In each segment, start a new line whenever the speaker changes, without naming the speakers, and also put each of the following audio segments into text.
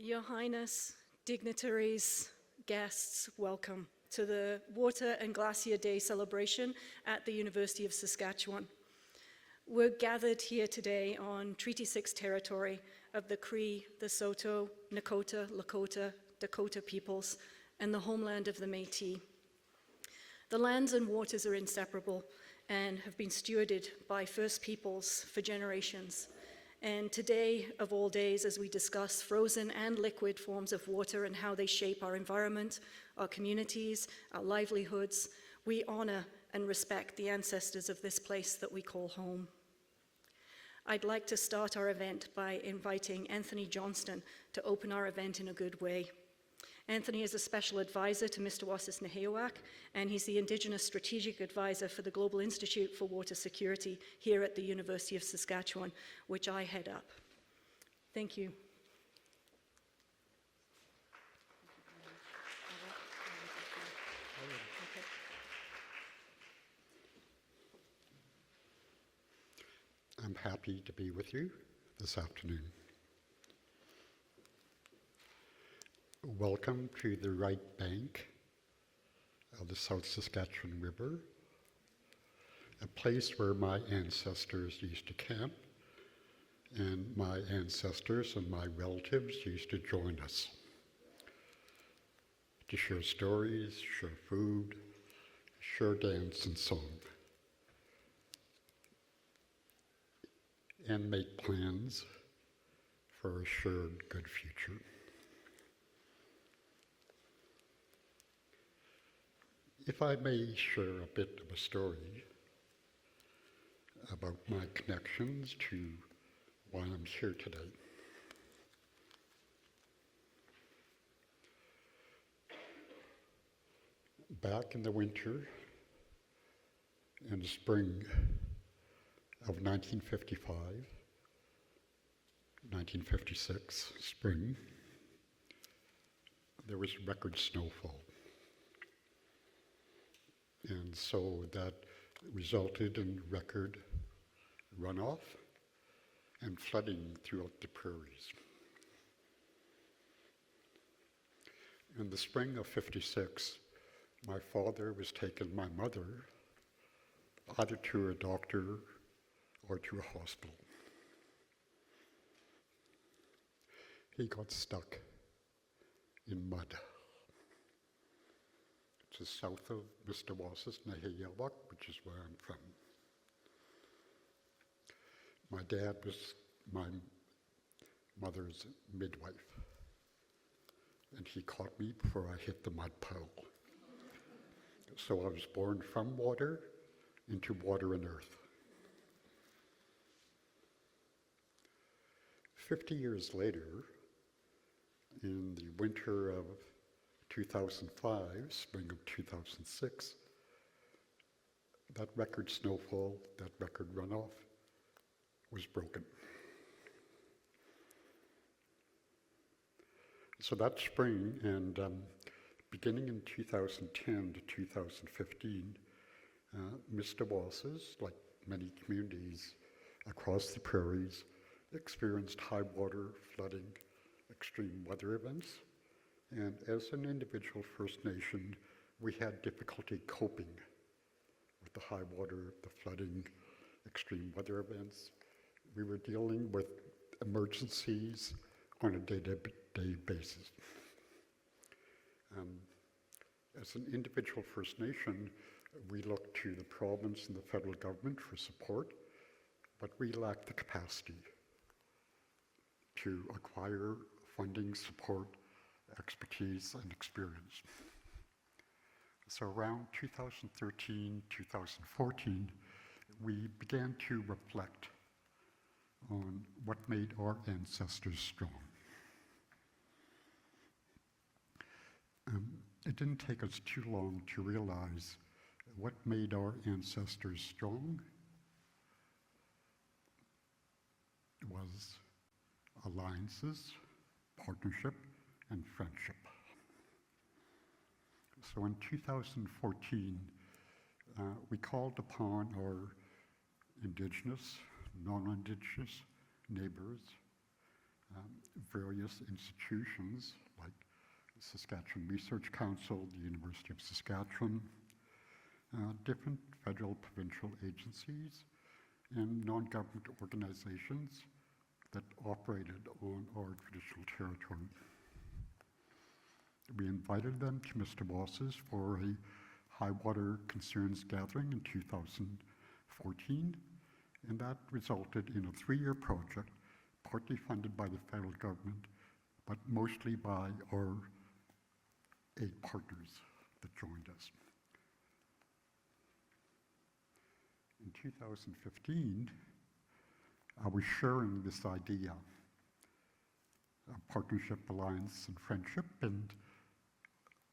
Your Highness, dignitaries, guests, welcome to the Water and Glacier Day celebration at the University of Saskatchewan. We're gathered here today on Treaty 6 territory of the Cree, the Saulteaux, Nakota, Lakota, Dakota peoples, and the homeland of the Métis. The lands and waters are inseparable and have been stewarded by First Peoples for generations. And today, of all days, as we discuss frozen and liquid forms of water and how they shape our environment, our communities, our livelihoods, we honor and respect the ancestors of this place that we call home. I'd like to start our event by inviting Anthony Johnston to open our event in a good way. Anthony is a special advisor to Mr. Wasis Nehiyawak, and he's the Indigenous Strategic Advisor for the Global Institute for Water Security here at the University of Saskatchewan, which I head up. Thank you.
I'm happy to be with you this afternoon. Welcome to the right bank of the South Saskatchewan River, a place where my ancestors used to camp, and my ancestors and my relatives used to join us to share stories, share food, share dance and song, and make plans for a shared good future. If I may share a bit of a story about my connections to why I'm here today. Back in the winter and the spring of 1955, 1956 spring, there was record snowfall. And so that resulted in record runoff and flooding throughout the prairies. In the spring of '56, my father was taking my mother either to a doctor or to a hospital. He got stuck in mud. Just south of Mr. Wasis Nehiyawak, which is where I'm from. My dad was my mother's midwife, and he caught me before I hit the mud pile. So I was born from water into water and earth. 50 years later, in the winter of 2005, spring of 2006, that record snowfall, that record runoff was broken. So that spring and beginning in 2010 to 2015, Mr. Wasis, like many communities across the prairies, experienced high water, flooding, extreme weather events. And as an individual First Nation, we had difficulty coping with the high water, the flooding, extreme weather events. We were dealing with emergencies on a day-to-day basis. As an individual First Nation, we looked to the province and the federal government for support, but we lacked the capacity to acquire funding, support, expertise, and experience. So around 2013, 2014, we began to reflect on what made our ancestors strong. It didn't take us too long to realize what made our ancestors strong was alliances, partnership, and friendship. So in 2014, we called upon our Indigenous, non-Indigenous neighbors various institutions like Saskatchewan Research Council, the University of Saskatchewan, different federal, provincial agencies, and non-government organizations that operated on our traditional territory. We invited them to Mr. Wass's for a high water concerns gathering in 2014, and that resulted in a 3-year project, partly funded by the federal government, but mostly by our 8 partners that joined us. In 2015, I was sharing this idea of partnership, alliance, and friendship, and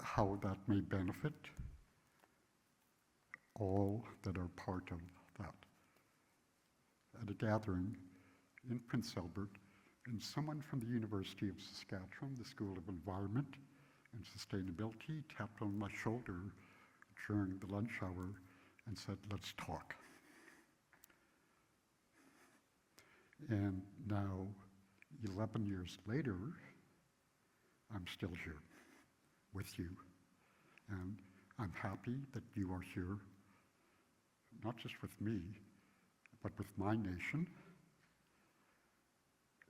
how that may benefit all that are part of that. At a gathering in Prince Albert, and someone from the University of Saskatchewan, the School of Environment and Sustainability, tapped on my shoulder during the lunch hour and said, "Let's talk." And now, 11 years later, I'm still here with you. And I'm happy that you are here, not just with me, but with my nation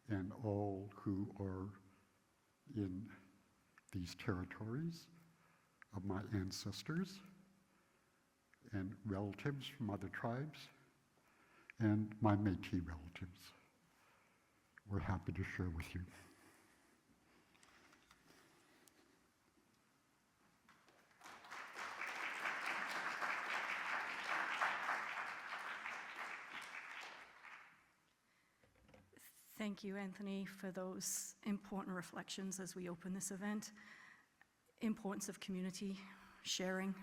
and all who are in these territories of my ancestors and relatives from other tribes and my Métis relatives. We're happy to share with you.
Thank you, Anthony, for those important reflections as we open this event. Importance of community, sharing,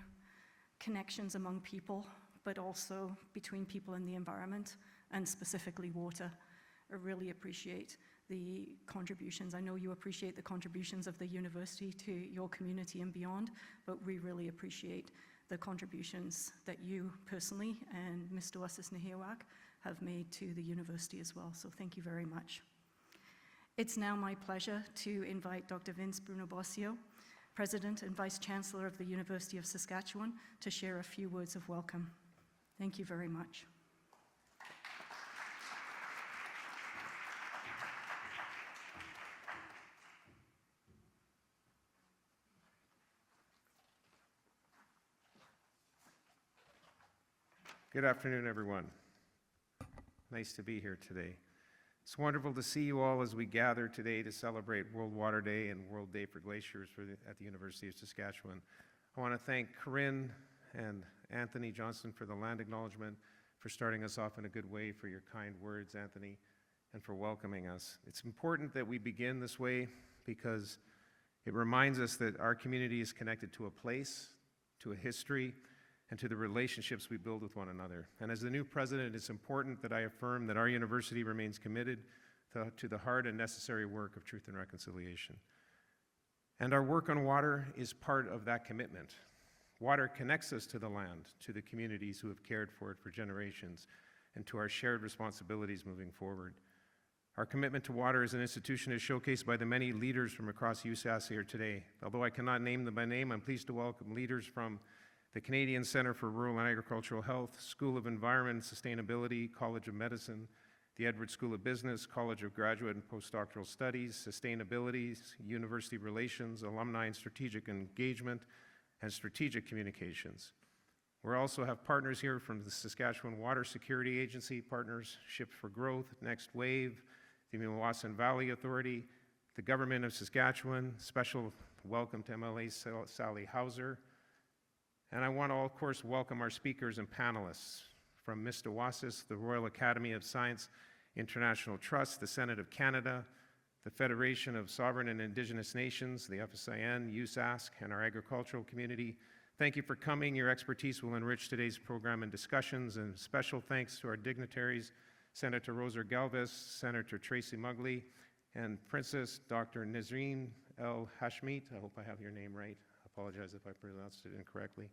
connections among people, but also between people and the environment, and specifically water. I really appreciate the contributions. I know you appreciate the contributions of the university to your community and beyond, but we really appreciate the contributions that you personally and Mr. Wasis Nahiwak have made to the university as well. So thank you very much. It's now my pleasure to invite Dr. Vince Bruno Bossio, President and Vice Chancellor of the University of Saskatchewan, to share a few words of welcome. Thank you very much.
Good afternoon, everyone. Nice to be here today. It's wonderful to see you all as we gather today to celebrate World Water Day and World Day for Glaciers at the University of Saskatchewan. I want to thank Corinne and Anthony Johnston for the land acknowledgement, for starting us off in a good way, for your kind words, Anthony, and for welcoming us. It's important that we begin this way because it reminds us that our community is connected to a place, to a history, and to the relationships we build with one another. And as the new president, it's important that I affirm that our university remains committed to the hard and necessary work of truth and reconciliation. And our work on water is part of that commitment. Water connects us to the land, to the communities who have cared for it for generations, and to our shared responsibilities moving forward. Our commitment to water as an institution is showcased by the many leaders from across USAS here today. Although I cannot name them by name, I'm pleased to welcome leaders from the Canadian Centre for Rural and Agricultural Health, School of Environment and Sustainability, College of Medicine, the Edwards School of Business, College of Graduate and Postdoctoral Studies, Sustainability, University Relations, Alumni and Strategic Engagement, and Strategic Communications. We also have partners here from the Saskatchewan Water Security Agency, Partnership for Growth, Next Wave, the Meewasin Valley Authority, the Government of Saskatchewan. Special welcome to MLA Sally Hauser. And I want to, of course, welcome our speakers and panelists from Mr. Wasis, the Royal Academy of Science International Trust, the Senate of Canada, the Federation of Sovereign and Indigenous Nations, the FSIN, USASC, and our agricultural community. Thank you for coming. Your expertise will enrich today's program and discussions, and special thanks to our dignitaries, Senator Rosa Galvez, Senator Tracy Mugley, and Princess Dr. Nazreen El Hashmit. I hope I have your name right. Apologize if I pronounced it incorrectly.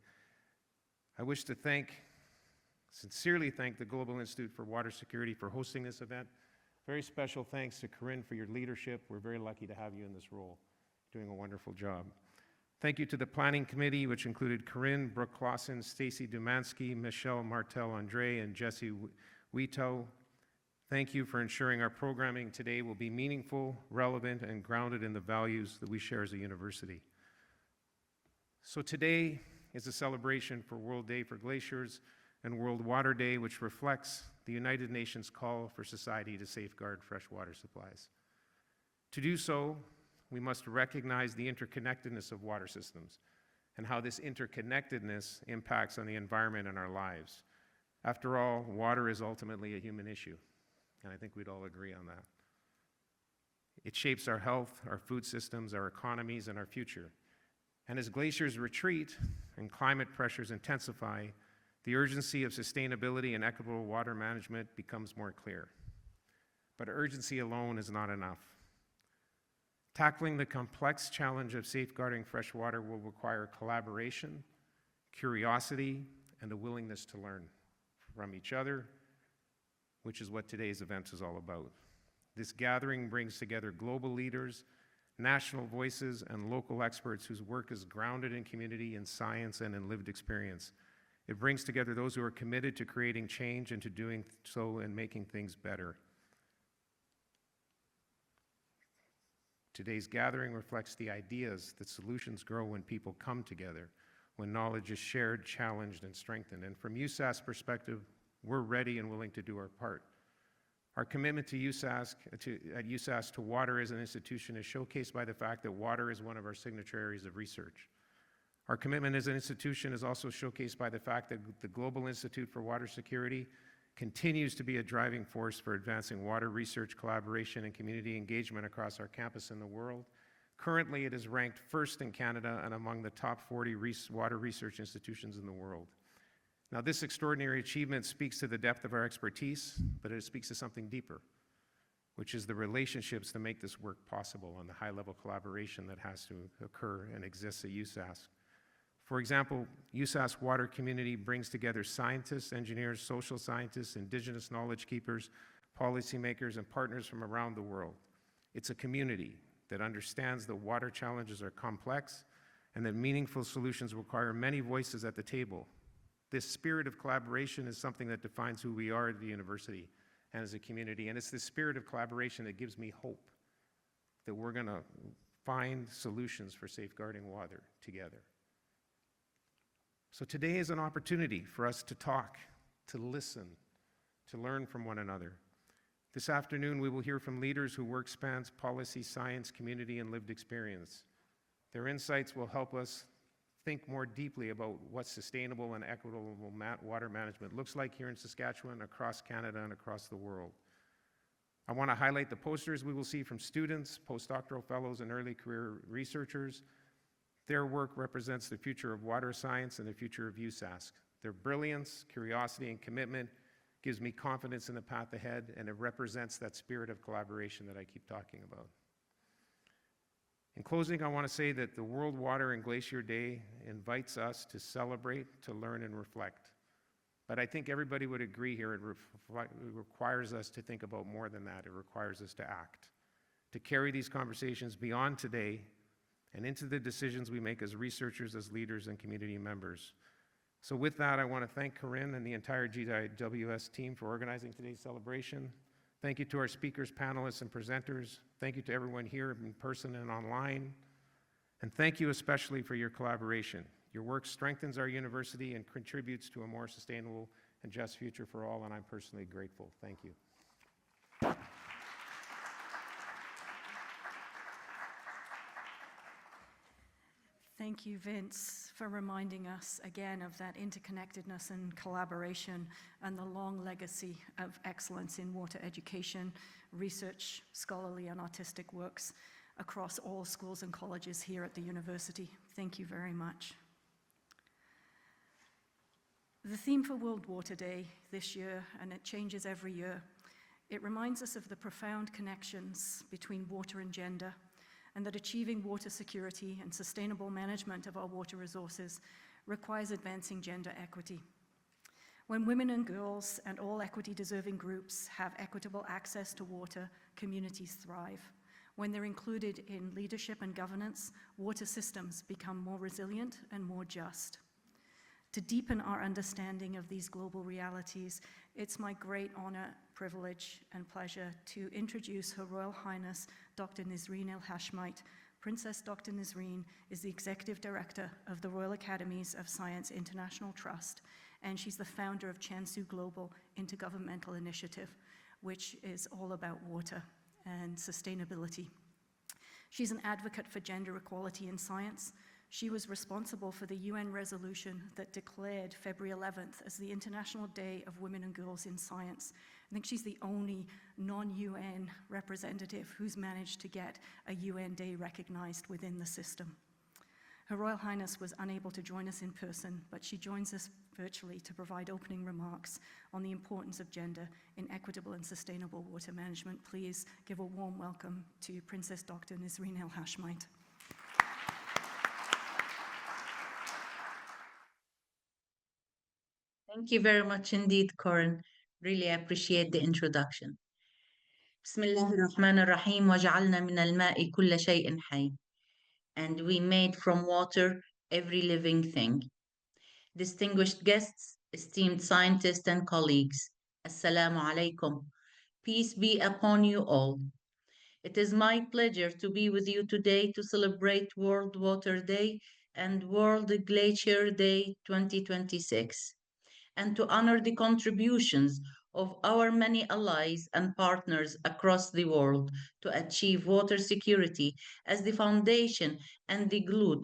I wish to sincerely thank the Global Institute for Water Security for hosting this event. Very special thanks to Corinne for your leadership. We're very lucky to have you in this role, doing a wonderful job. Thank you to the Planning Committee, which included Corinne, Brooke Clausen, Stacy Dumansky, Michelle Martel-Andre, and Jesse Wito. Thank you for ensuring our programming today will be meaningful, relevant, and grounded in the values that we share as a university. So today is a celebration for World Day for Glaciers and World Water Day, which reflects the United Nations call for society to safeguard freshwater supplies. To do so, we must recognize the interconnectedness of water systems and how this interconnectedness impacts on the environment and our lives. After all, water is ultimately a human issue, and I think we'd all agree on that. It shapes our health, our food systems, our economies, and our future. And as glaciers retreat and climate pressures intensify, the urgency of sustainability and equitable water management becomes more clear. But urgency alone is not enough. Tackling the complex challenge of safeguarding fresh water will require collaboration, curiosity, and a willingness to learn from each other, which is what today's event is all about. This gathering brings together global leaders, national voices, and local experts whose work is grounded in community, in science, and in lived experience. It brings together those who are committed to creating change and to doing so and making things better. Today's gathering reflects the ideas that solutions grow when people come together, when knowledge is shared, challenged, and strengthened. And from USAS's perspective, we're ready and willing to do our part. Our commitment to USAS to water as an institution is showcased by the fact that water is one of our signature areas of research. Our commitment as an institution is also showcased by the fact that the Global Institute for Water Security continues to be a driving force for advancing water research, collaboration, and community engagement across our campus and the world. Currently, it is ranked first in Canada and among the top 40 water research institutions in the world. Now, this extraordinary achievement speaks to the depth of our expertise, but it speaks to something deeper, which is the relationships that make this work possible and the high-level collaboration that has to occur and exists at USAS. For example, USAS water community brings together scientists, engineers, social scientists, indigenous knowledge keepers, policymakers, and partners from around the world. It's a community that understands that water challenges are complex and that meaningful solutions require many voices at the table. This spirit of collaboration is something that defines who we are at the university and as a community, and it's this spirit of collaboration that gives me hope that we're going to find solutions for safeguarding water together. So today is an opportunity for us to talk, to listen, to learn from one another. This afternoon, we will hear from leaders whose work spans policy, science, community, and lived experience. Their insights will help us think more deeply about what sustainable and equitable water management looks like here in Saskatchewan, across Canada, and across the world. I want to highlight the posters we will see from students, postdoctoral fellows, and early career researchers. Their work represents the future of water science and the future of USASC. Their brilliance, curiosity, and commitment gives me confidence in the path ahead, and it represents that spirit of collaboration that I keep talking about. In closing, I want to say that the World Water and Glacier Day invites us to celebrate, to learn, and reflect. But I think everybody would agree here, it requires us to think about more than that. It requires us to act, to carry these conversations beyond today and into the decisions we make as researchers, as leaders, and community members. So with that, I want to thank Corinne and the entire GIWS team for organizing today's celebration. Thank you to our speakers, panelists, and presenters. Thank you to everyone here in person and online. And thank you especially for your collaboration. Your work strengthens our university and contributes to a more sustainable and just future for all, and I'm personally grateful. Thank you.
Thank you, Vince, for reminding us again of that interconnectedness and collaboration and the long legacy of excellence in water education, research, scholarly, and artistic works across all schools and colleges here at the university. Thank you very much. The theme for World Water Day this year, and it changes every year, it reminds us of the profound connections between water and gender, and that achieving water security and sustainable management of our water resources requires advancing gender equity. When women and girls and all equity-deserving groups have equitable access to water, communities thrive. When they're included in leadership and governance, water systems become more resilient and more just. To deepen our understanding of these global realities, it's my great honor, privilege, and pleasure to introduce Her Royal Highness Dr. Nisreen El Hashmite. Princess Dr. Nisreen is the Executive Director of the Royal Academies of Science International Trust, and she's the founder of Chansu Global Intergovernmental Initiative, which is all about water and sustainability. She's an advocate for gender equality in science. She was responsible for the UN resolution that declared February 11th as the International Day of Women and Girls in Science. I think she's the only non-UN representative who's managed to get a UN day recognized within the system. Her Royal Highness was unable to join us in person, but she joins us virtually to provide opening remarks on the importance of gender in equitable and sustainable water management. Please give a warm welcome to Princess Dr. Nisreen El Hashmite.
Thank you very much indeed, Corin. Really appreciate the introduction. بسم الله الرحمن الرحيم وجعلنا من الماء كل شيء حي. And we made from water every living thing. Distinguished guests, esteemed scientists and colleagues, Assalamu alaikum. Peace be upon you all. It is my pleasure to be with you today to celebrate World Water Day and World Glacier Day 2026. And to honor the contributions of our many allies and partners across the world to achieve water security as the foundation and the glue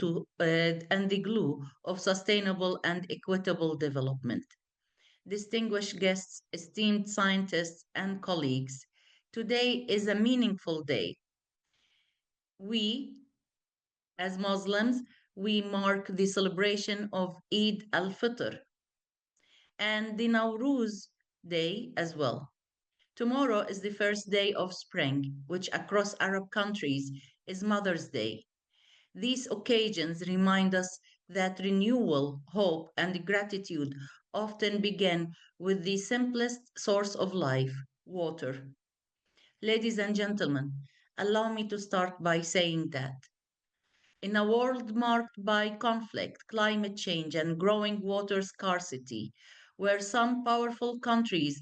of sustainable and equitable development. Distinguished guests, esteemed scientists and colleagues, today is a meaningful day. We, as Muslims, we mark the celebration of Eid al-Fitr, and the Nowruz Day as well. Tomorrow is the first day of spring, which across Arab countries is Mother's Day. These occasions remind us that renewal, hope, and gratitude often begin with the simplest source of life, water. Ladies and gentlemen, allow me to start by saying that in a world marked by conflict, climate change, and growing water scarcity, where some powerful countries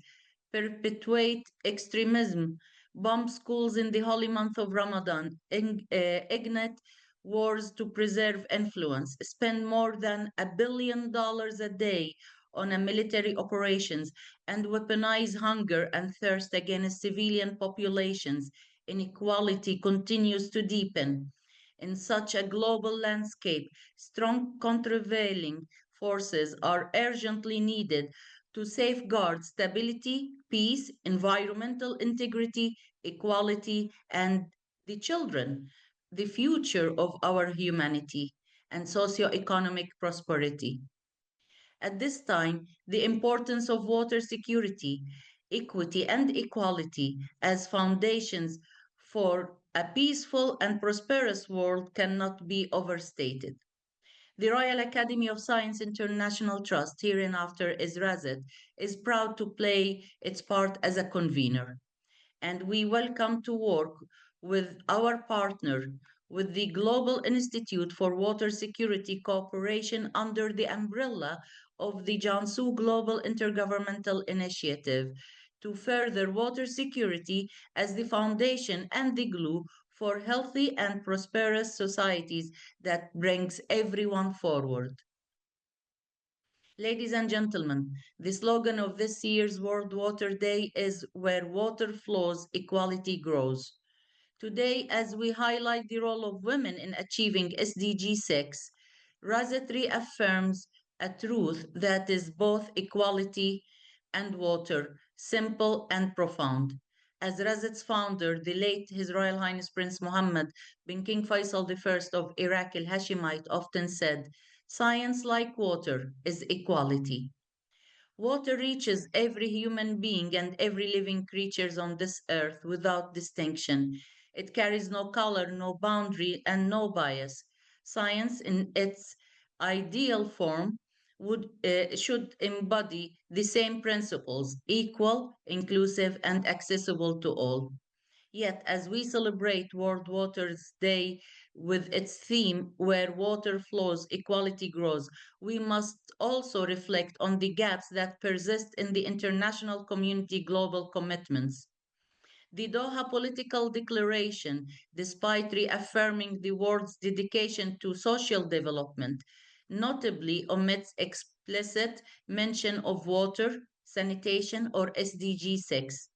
perpetuate extremism, bomb schools in the holy month of Ramadan, ignite wars to preserve influence, spend more than $1 billion a day on a military operations, and weaponize hunger and thirst against civilian populations, inequality continues to deepen. In such a global landscape, strong countervailing forces are urgently needed to safeguard stability, peace, environmental integrity, equality, and the children, the future of our humanity, and socio-economic prosperity. At this time, the importance of water security, equity, and equality as foundations for a peaceful and prosperous world cannot be overstated. The Royal Academy of Science International Trust, hereinafter is RASIT, is proud to play its part as a convener. And we welcome to work with our partner, with the Global Institute for Water Security Cooperation under the umbrella of the Jansu Global Intergovernmental Initiative, to further water security as the foundation and the glue for healthy and prosperous societies that brings everyone forward. Ladies and gentlemen, the slogan of this year's World Water Day is "Where water flows, equality grows." Today, as we highlight the role of women in achieving SDG 6, Razat reaffirms a truth that is both equality and water, simple and profound. As Razat's founder, the late His Royal Highness Prince Mohammed bin King Faisal I of Iraq al-Hashemite often said, "Science, like water, is equality." Water reaches every human being and every living creature on this earth without distinction. It carries no color, no boundary, and no bias. Science, in its ideal form, should embody the same principles: equal, inclusive, and accessible to all. Yet, as we celebrate World Waters Day with its theme, Where Water Flows, Equality Grows, we must also reflect on the gaps that persist in the international community global commitments. The Doha Political Declaration, despite reaffirming the world's dedication to social development, notably omits explicit mention of water, sanitation, or SDG 6.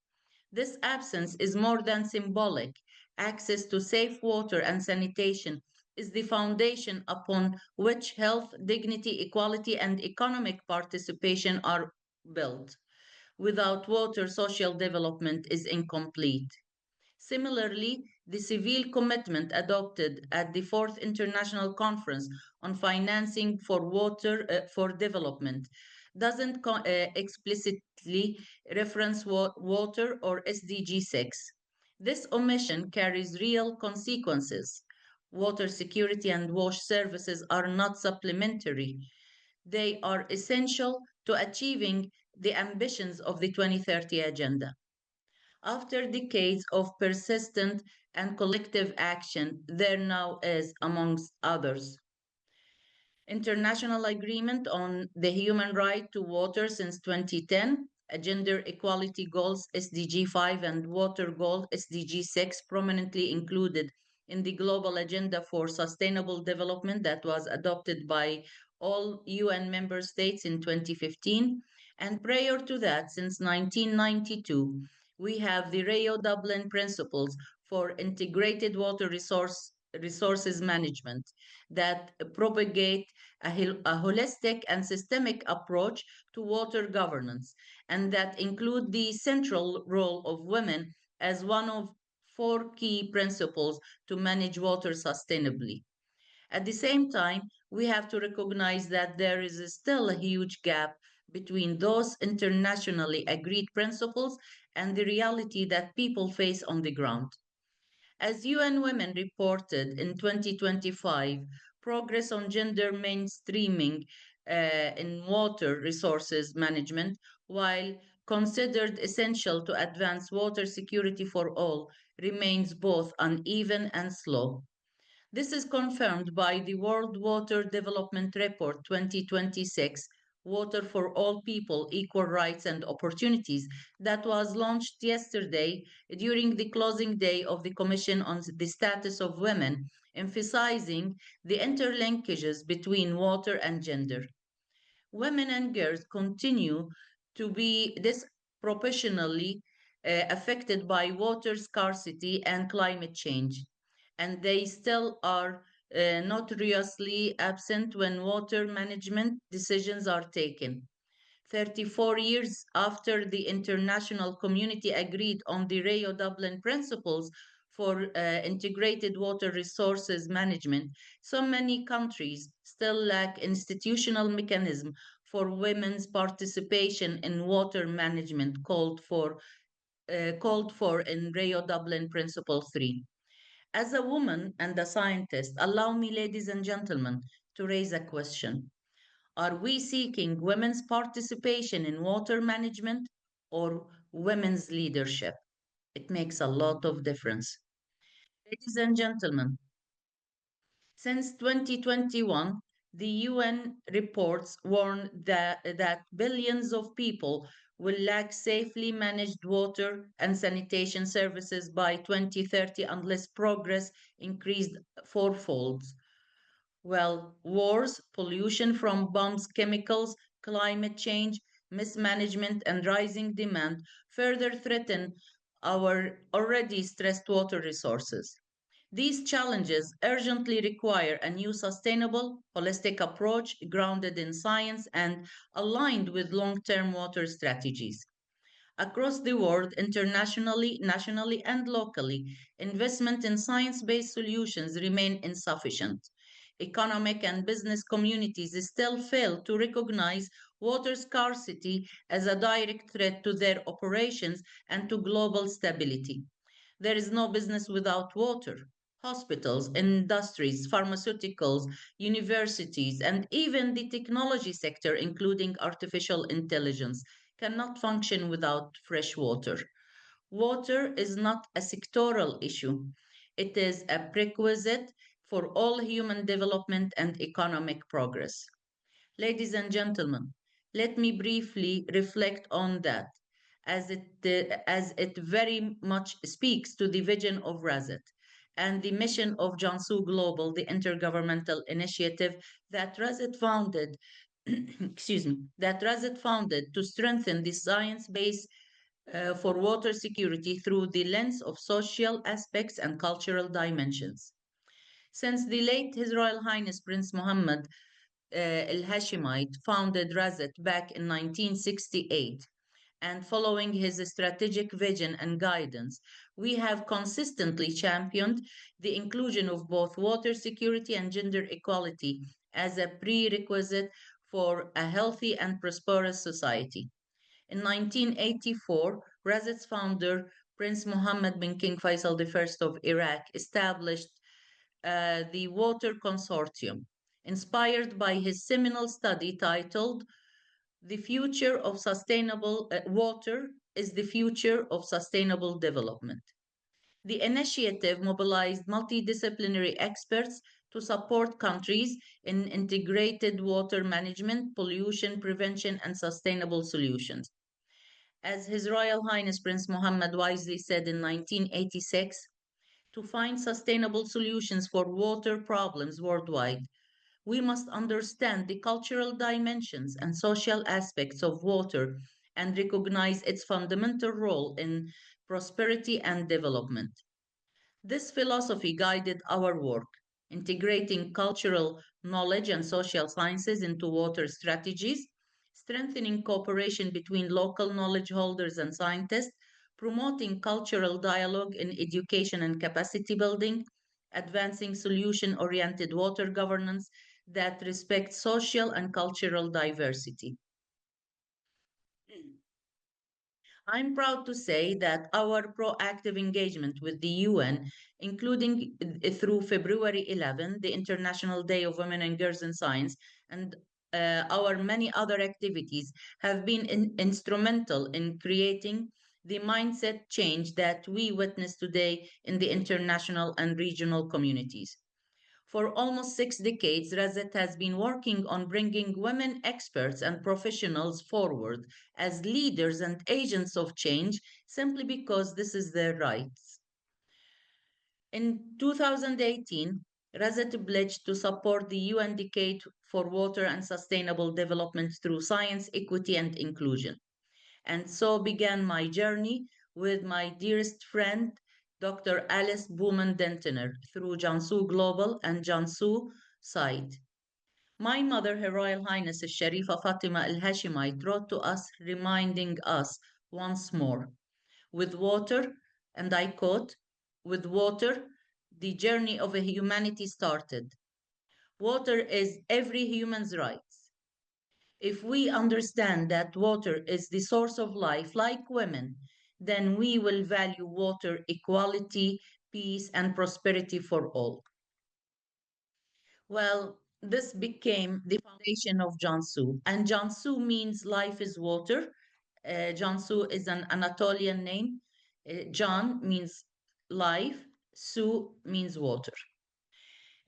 This absence is more than symbolic. Access to safe water and sanitation is the foundation upon which health, dignity, equality, and economic participation are built. Without water, social development is incomplete. Similarly, the civil commitment adopted at the Fourth International Conference on Financing for Water for Development doesn't explicitly reference water or SDG 6. This omission carries real consequences. Water security and wash services are not supplementary. They are essential to achieving the ambitions of the 2030 Agenda. After decades of persistent and collective action, there now is, amongst others, International Agreement on the Human Right to Water since 2010, a Gender Equality Goals SDG 5 and Water Goal SDG 6 prominently included in the Global Agenda for Sustainable Development that was adopted by all UN member states in 2015. And prior to that, since 1992, we have the Rio Dublin Principles for Integrated Water Resources Management that propagate a holistic and systemic approach to water governance, and that include the central role of women as one of four key principles to manage water sustainably. At the same time, we have to recognize that there is still a huge gap between those internationally agreed principles and the reality that people face on the ground. As UN Women reported in 2025, progress on gender mainstreaming in water resources management, while considered essential to advance water security for all, remains both uneven and slow. This is confirmed by the World Water Development Report 2026, Water for All People, Equal Rights and Opportunities, that was launched yesterday during the closing day of the Commission on the Status of Women, emphasizing the interlinkages between water and gender. Women and girls continue to be disproportionately affected by water scarcity and climate change, and they still are notoriously absent when water management decisions are taken. 34 years after the international community agreed on the Rio Dublin Principles for integrated water resources management, so many countries still lack institutional mechanism for women's participation in water management called for in Rio Dublin Principle 3. As a woman and a scientist, allow me, ladies and gentlemen, to raise a question. Are we seeking women's participation in water management or women's leadership? It makes a lot of difference. Ladies and gentlemen, since 2021, the UN reports warn that billions of people will lack safely managed water and sanitation services by 2030 unless progress increased fourfold. Well, wars, pollution from bombs, chemicals, climate change, mismanagement, and rising demand further threaten our already stressed water resources. These challenges urgently require a new sustainable, holistic approach grounded in science and aligned with long term water strategies. Across the world, internationally, nationally, and locally, investment in science based solutions remain insufficient. Economic and business communities still fail to recognize water scarcity as a direct threat to their operations and to global stability. There is no business without water. Hospitals, industries, pharmaceuticals, universities, and even the technology sector, including artificial intelligence, cannot function without fresh water. Water is not a sectoral issue, it is a prerequisite for all human development and economic progress. Ladies and gentlemen, let me briefly reflect on that as it very much speaks to the vision of Razet and the mission of Jansu Global, the intergovernmental initiative that Razet founded, that Razet founded to strengthen the science base for water security through the lens of social aspects and cultural dimensions. Since the late His Royal Highness Prince Mohammed Al-Hashemite founded Razet back in 1968, and following his strategic vision and guidance, we have consistently championed the inclusion of both water security and gender equality as a prerequisite for a healthy and prosperous society. In 1984, Razet's founder, Prince Mohammed bin King Faisal I of Iraq, established the Water Consortium, inspired by his seminal study titled The Future of Sustainable Water is the Future of Sustainable Development. The initiative mobilized multidisciplinary experts to support countries in integrated water management, pollution prevention, and sustainable solutions. As His Royal Highness Prince Mohammed wisely said in 1986, to find sustainable solutions for water problems worldwide, we must understand the cultural dimensions and social aspects of water and recognize its fundamental role in prosperity and development. This philosophy guided our work, integrating cultural knowledge and social sciences into water strategies, strengthening cooperation between local knowledge holders and scientists, promoting cultural dialogue in education and capacity building, advancing solution oriented water governance that respects social and cultural diversity. I'm proud to say that our proactive engagement with the UN, including through February 11, the International Day of Women and Girls in Science, and our many other activities, have been instrumental in creating the mindset change that we witness today in the international and regional communities. For almost 6 decades, Razet has been working on bringing women experts and professionals forward as leaders and agents of change simply because this is their rights. In 2018, Razet pledged to support the UN Decade for Water and Sustainable Development through science, equity, and inclusion. And so began my journey with my dearest friend, Dr. Alice Bowman Dentener, through Jansu Global and Jansu Site. My mother, Her Royal Highness Sharifa Fatima Al Hashemite, wrote to us, reminding us once more with water, and I quote, with water, the journey of a humanity started. Water is every human's right. If we understand that water is the source of life, like women, then we will value water equality, peace, and prosperity for all. Well, this became the foundation of Jansu, and Jansu means life is water. Jansu is an Anatolian name. Jan means life, Su means water.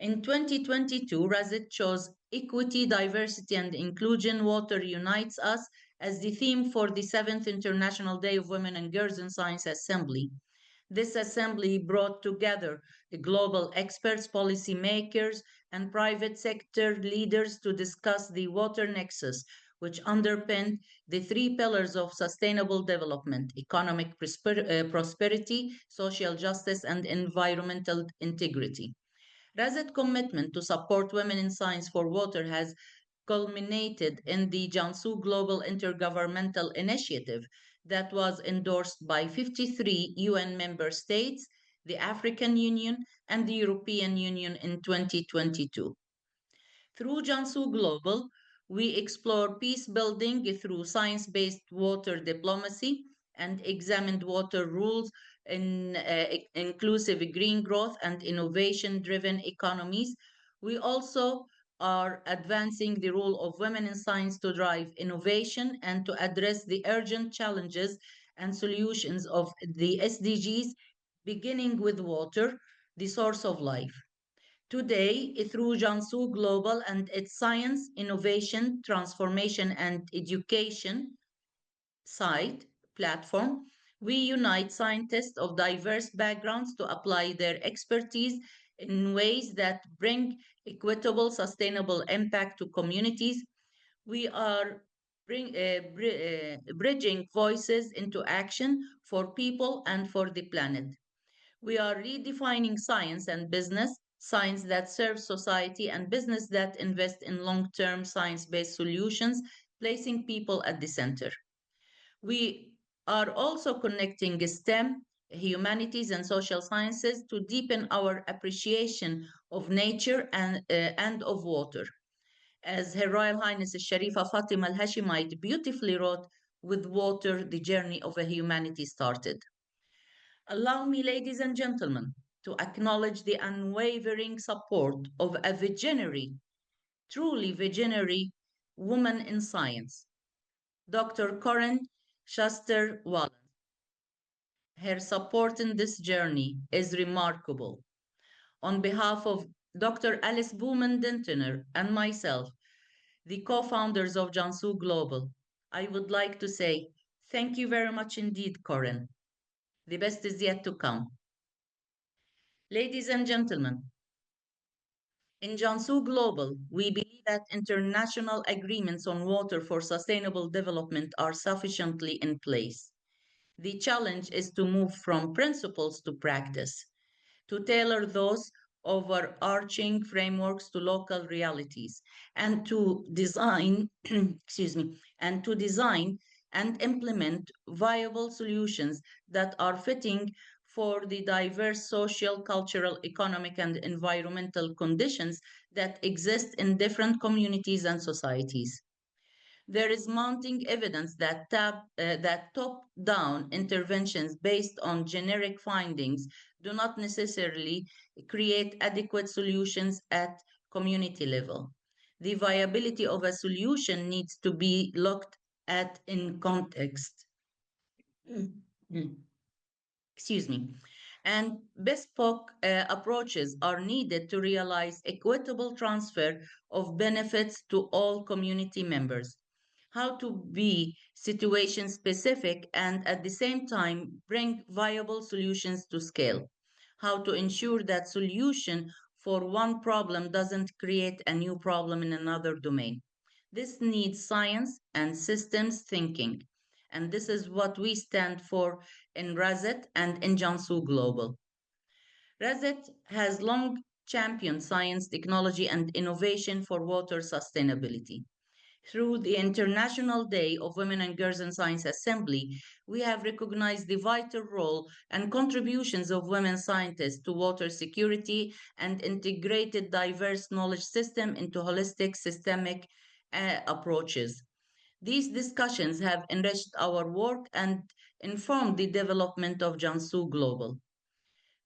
In 2022, Razet chose Equity, Diversity and Inclusion, Water Unites Us as the theme for the 7th International Day of Women and Girls in Science Assembly. This assembly brought together the global experts, policymakers, and private sector leaders to discuss the water nexus, which underpinned the 3 pillars of sustainable development: economic prosperity, social justice, and environmental integrity. Razet's commitment to support women in science for water has culminated in the Jansu Global Intergovernmental Initiative that was endorsed by 53 UN member states, the African Union, and the European Union in 2022. Through Jansu Global, we explore peace building through science based water diplomacy and examined water rules in inclusive green growth and innovation-driven economies. We also are advancing the role of women in science to drive innovation and to address the urgent challenges and solutions of the SDGs, beginning with water, the source of life. Today, through Jansu Global and its science, innovation, transformation, and education site platform, we unite scientists of diverse backgrounds to apply their expertise in ways that bring equitable, sustainable impact to communities. We are bridging voices into action for people and for the planet. We are redefining science and business, science that serves society and business that invest in long-term science-based solutions, placing people at the center. We are also connecting STEM, humanities and social sciences to deepen our appreciation of nature and of water. As Her Royal Highness Sharifa Fatima al-Hashimite beautifully wrote, with water, the journey of a humanity started. Allow me, ladies and gentlemen, to acknowledge the unwavering support of a visionary, truly visionary woman in science, Dr. Corinne Shuster Wallen. Her support in this journey is remarkable. On behalf of Dr. Alice Bowman Dintiner and myself, the co-founders of Jansu Global, I would like to say thank you very much indeed, Corinne. The best is yet to come. Ladies and gentlemen, in Jansu Global, we believe that international agreements on water for sustainable development are sufficiently in place. The challenge is to move from principles to practice, to tailor those overarching frameworks to local realities, and to design, and implement viable solutions that are fitting for the diverse social, cultural, economic, and environmental conditions that exist in different communities and societies. There is mounting evidence that top-down interventions based on generic findings do not necessarily create adequate solutions at community level. The viability of a solution needs to be looked at in context. Excuse me. And bespoke approaches are needed to realize equitable transfer of benefits to all community members. How to be situation specific and at the same time bring viable solutions to scale. How to ensure that solution for one problem doesn't create a new problem in another domain. This needs science and systems thinking. And this is what we stand for in Razet and in Jansu Global. Razet has long championed science, technology, and innovation for water sustainability. Through the International Day of Women and Girls in Science Assembly, we have recognized the vital role and contributions of women scientists to water security and integrated diverse knowledge system into holistic systemic approaches. These discussions have enriched our work and informed the development of Jansu Global.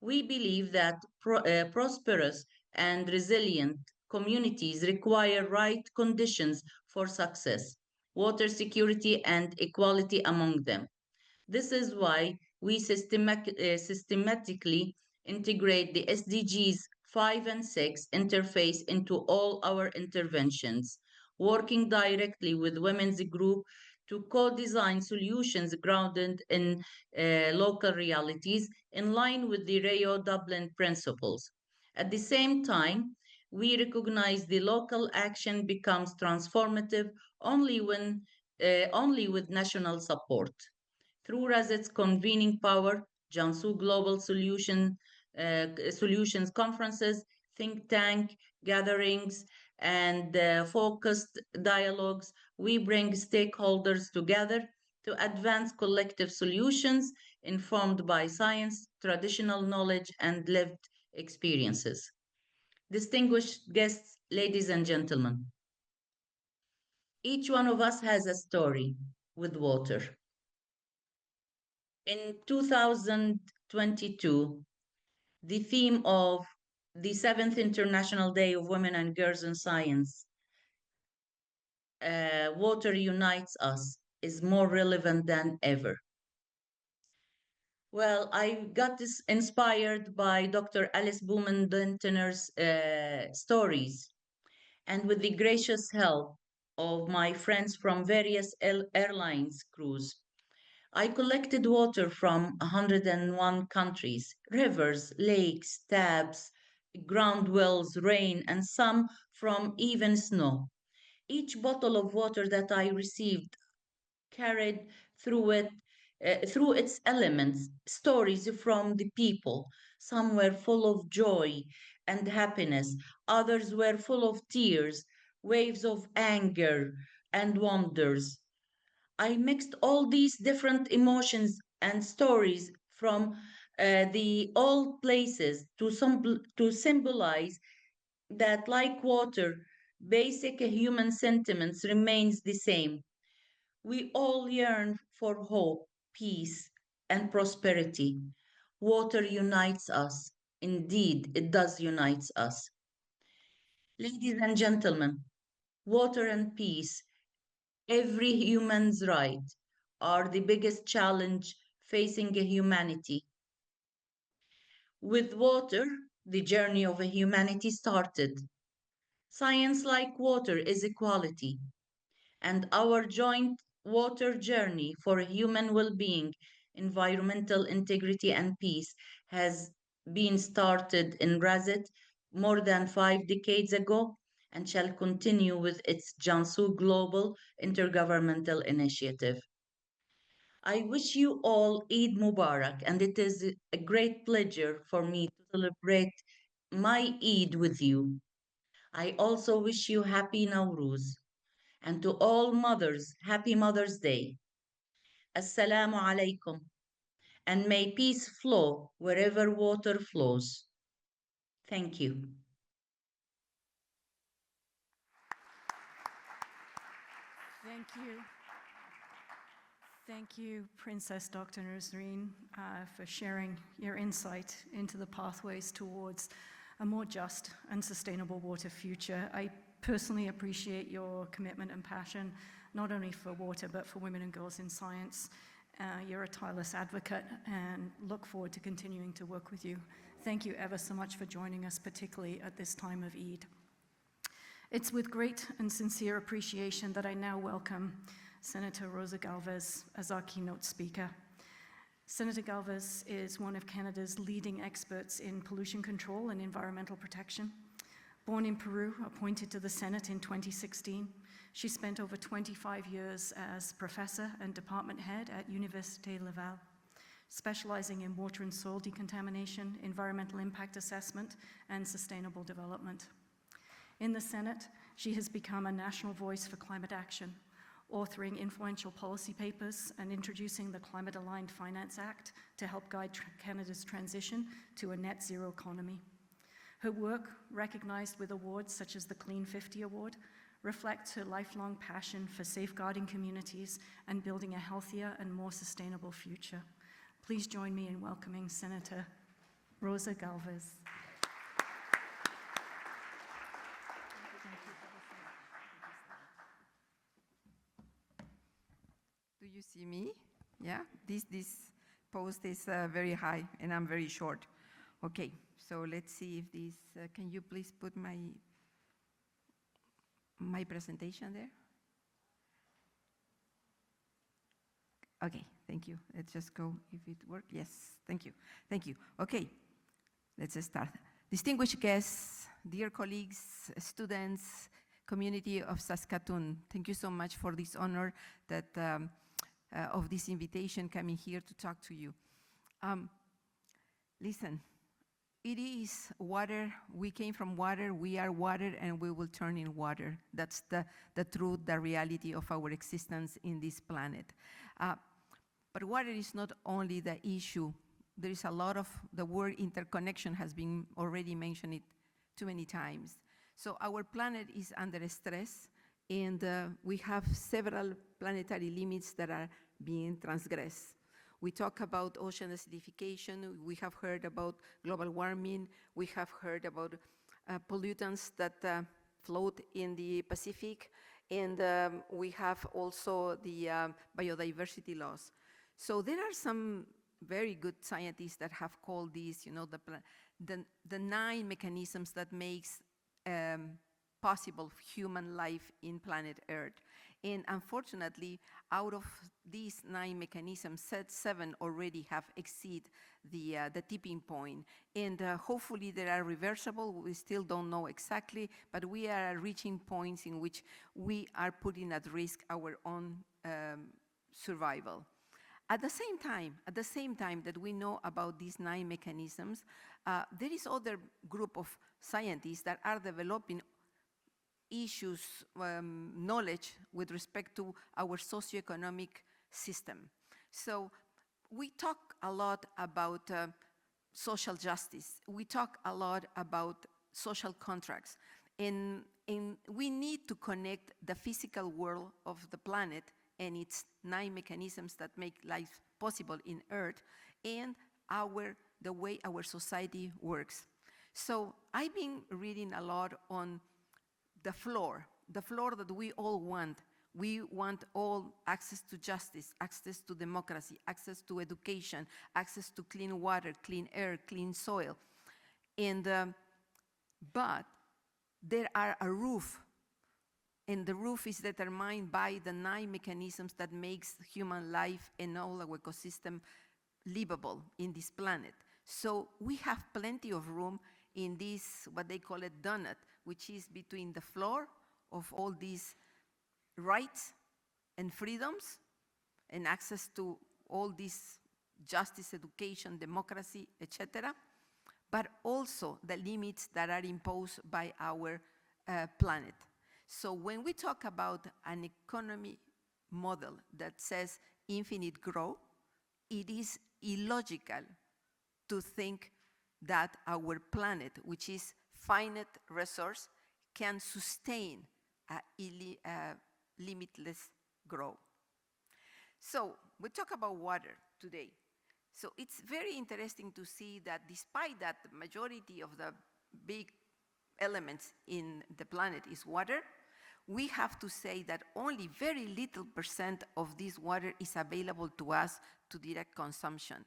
We believe that prosperous and resilient communities require right conditions for success, water security and equality among them. This is why we systematically integrate the SDGs 5 and 6 interface into all our interventions, working directly with women's group to co-design solutions grounded in local realities in line with the Rio Dublin principles. At the same time, we recognize the local action becomes transformative only with national support. Through Razet's convening power, Jansu Global Solutions conferences, think tank gatherings, and focused dialogues, we bring stakeholders together to advance collective solutions informed by science, traditional knowledge, and lived experiences. Distinguished guests, ladies and gentlemen, each one of us has a story with water. In 2000, 2022, the theme of the 7th International Day of Women and Girls in Science, Water Unites Us, is more relevant than ever. Well, I got this inspired by Dr. Alice Bowman Dintener's stories, and with the gracious help of my friends from various airlines crews, I collected water from 101 countries, rivers, lakes, taps, ground wells, rain, and some from even snow. Each bottle of water that I received carried through its elements, stories from the people. Some were full of joy and happiness, others were full of tears, waves of anger and wonders. I mixed all these different emotions and stories from the old places to symbolize that, like water, basic human sentiments remains the same. We all yearn for hope, peace, and prosperity. Water unites us. Indeed, it does unite us. Ladies and gentlemen, water and peace, every human's right, are the biggest challenge facing humanity. With water, the journey of humanity started. Science, like water, is equality, and our joint water journey for human well-being, environmental integrity, and peace has been started in Razet more than 5 decades ago and shall continue with its Jansu Global Intergovernmental Initiative. I wish you all Eid Mubarak, and it is a great pleasure for me to celebrate my Eid with you. I also wish you Happy Nowruz, and to all mothers, Happy Mother's Day. Assalamu alaikum, and may peace flow wherever water flows. Thank you.
Thank you. Thank you, Princess Dr. Nazreen, for sharing your insight into the pathways towards a more just and sustainable water future. I personally appreciate your commitment and passion, not only for water, but for women and girls in science. You're a tireless advocate, and look forward to continuing to work with you. Thank you ever so much for joining us, particularly at this time of Eid. It's with great and sincere appreciation that I now welcome Senator Rosa Galvez as our keynote speaker. Senator Galvez is one of Canada's leading experts in pollution control and environmental protection. Born in Peru, appointed to the Senate in 2016, she spent over 25 years as professor and department head at Université Laval, specializing in water and soil decontamination, environmental impact assessment, and sustainable development. In the Senate, she has become a national voice for climate action, authoring influential policy papers and introducing the Climate-Aligned Finance Act to help guide Canada's transition to a net zero economy. Her work, recognized with awards such as the Clean 50 Award, reflects her lifelong passion for safeguarding communities and building a healthier and more sustainable future. Please join me in welcoming Senator Rosa Galvez.
Do you see me? Yeah, this post is very high and I'm very short. Okay, so let's see if this, can you please put my presentation there? Okay, thank you. Let's just go if it works. Yes, thank you. Thank you. Okay, let's start. Distinguished guests, dear colleagues, students, community of Saskatoon, thank you so much for this honor that of this invitation coming here to talk to you. Listen, it is water. We came from water, we are water, and we will turn in water. That's the truth, the reality of our existence in this planet. But water is not only the issue. There is a lot of, the word interconnection has been already mentioned it too many times. So our planet is under stress, and we have several planetary limits that are being transgressed. We talk about ocean acidification. We have heard about global warming. We have heard about pollutants that float in the Pacific. And we have also the biodiversity loss. So there are some very good scientists that have called these, the 9 mechanisms that makes possible human life in planet Earth. And unfortunately, out of these 9 mechanisms, 7 already have exceeded the tipping point. And hopefully they are reversible. We still don't know exactly, but we are reaching points in which we are putting at risk our own survival. At the same time that we know about these 9 mechanisms, there is other group of scientists that are developing issues, knowledge with respect to our socioeconomic system. So we talk a lot about social justice. We talk a lot about social contracts. And we need to connect the physical world of the planet and its 9 mechanisms that make life possible in Earth and the way our society works. So I've been reading a lot on the floor that we all want. We want all access to justice, access to democracy, access to education, access to clean water, clean air, clean soil. And, but there are a roof, and the roof is determined by the 9 mechanisms that makes human life and all our ecosystem livable in this planet. So we have plenty of room in this, what they call it, donut, which is between the floor of all these rights and freedoms and access to all this justice, education, democracy, etc., but also the limits that are imposed by our planet. So when we talk about an economy model that says infinite growth, it is illogical to think that our planet, which is finite resource, can sustain a limitless growth. So we talk about water today. So it's very interesting to see that despite that the majority of the big elements in the planet is water, we have to say that only very little % of this water is available to us to direct consumption.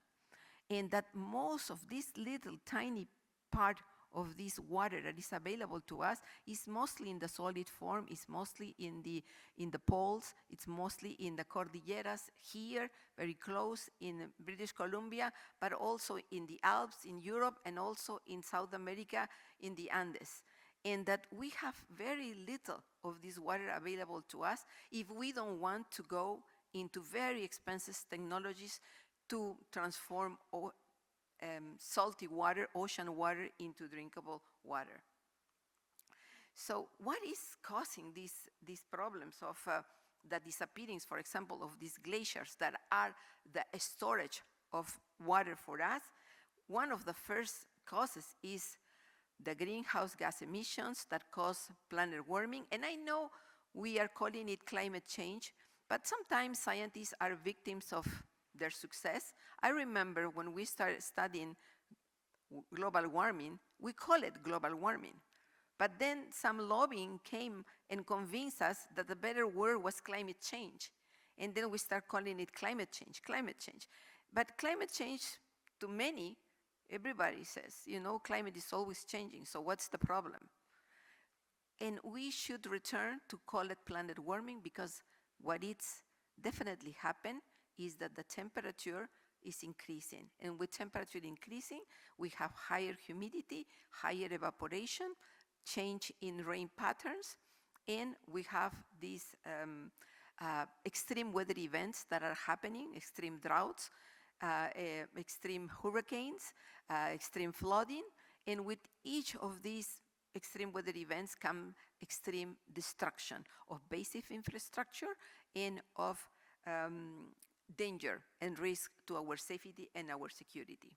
And that most of this little tiny part of this water that is available to us is mostly in the solid form, is mostly in the poles, it's mostly in the Cordilleras here, very close in British Columbia, but also in the Alps in Europe and also in South America in the Andes. And that we have very little of this water available to us if we don't want to go into very expensive technologies to transform salty water, ocean water, into drinkable water. So what is causing these problems of the disappearance, for example, of these glaciers that are the storage of water for us? One of the first causes is the greenhouse gas emissions that cause planet warming. And I know we are calling it climate change, but sometimes scientists are victims of their success. I remember when we started studying global warming, we call it global warming. But then some lobbying came and convinced us that the better word was climate change. And then we start calling it climate change, climate change. But climate change, to many, everybody says, climate is always changing, so what's the problem? And we should return to call it planet warming, because what it's definitely happened is that the temperature is increasing. And with temperature increasing, we have higher humidity, higher evaporation, change in rain patterns, and we have these extreme weather events that are happening, extreme droughts, extreme hurricanes, extreme flooding, and with each of these extreme weather events come extreme destruction of basic infrastructure and of danger and risk to our safety and our security.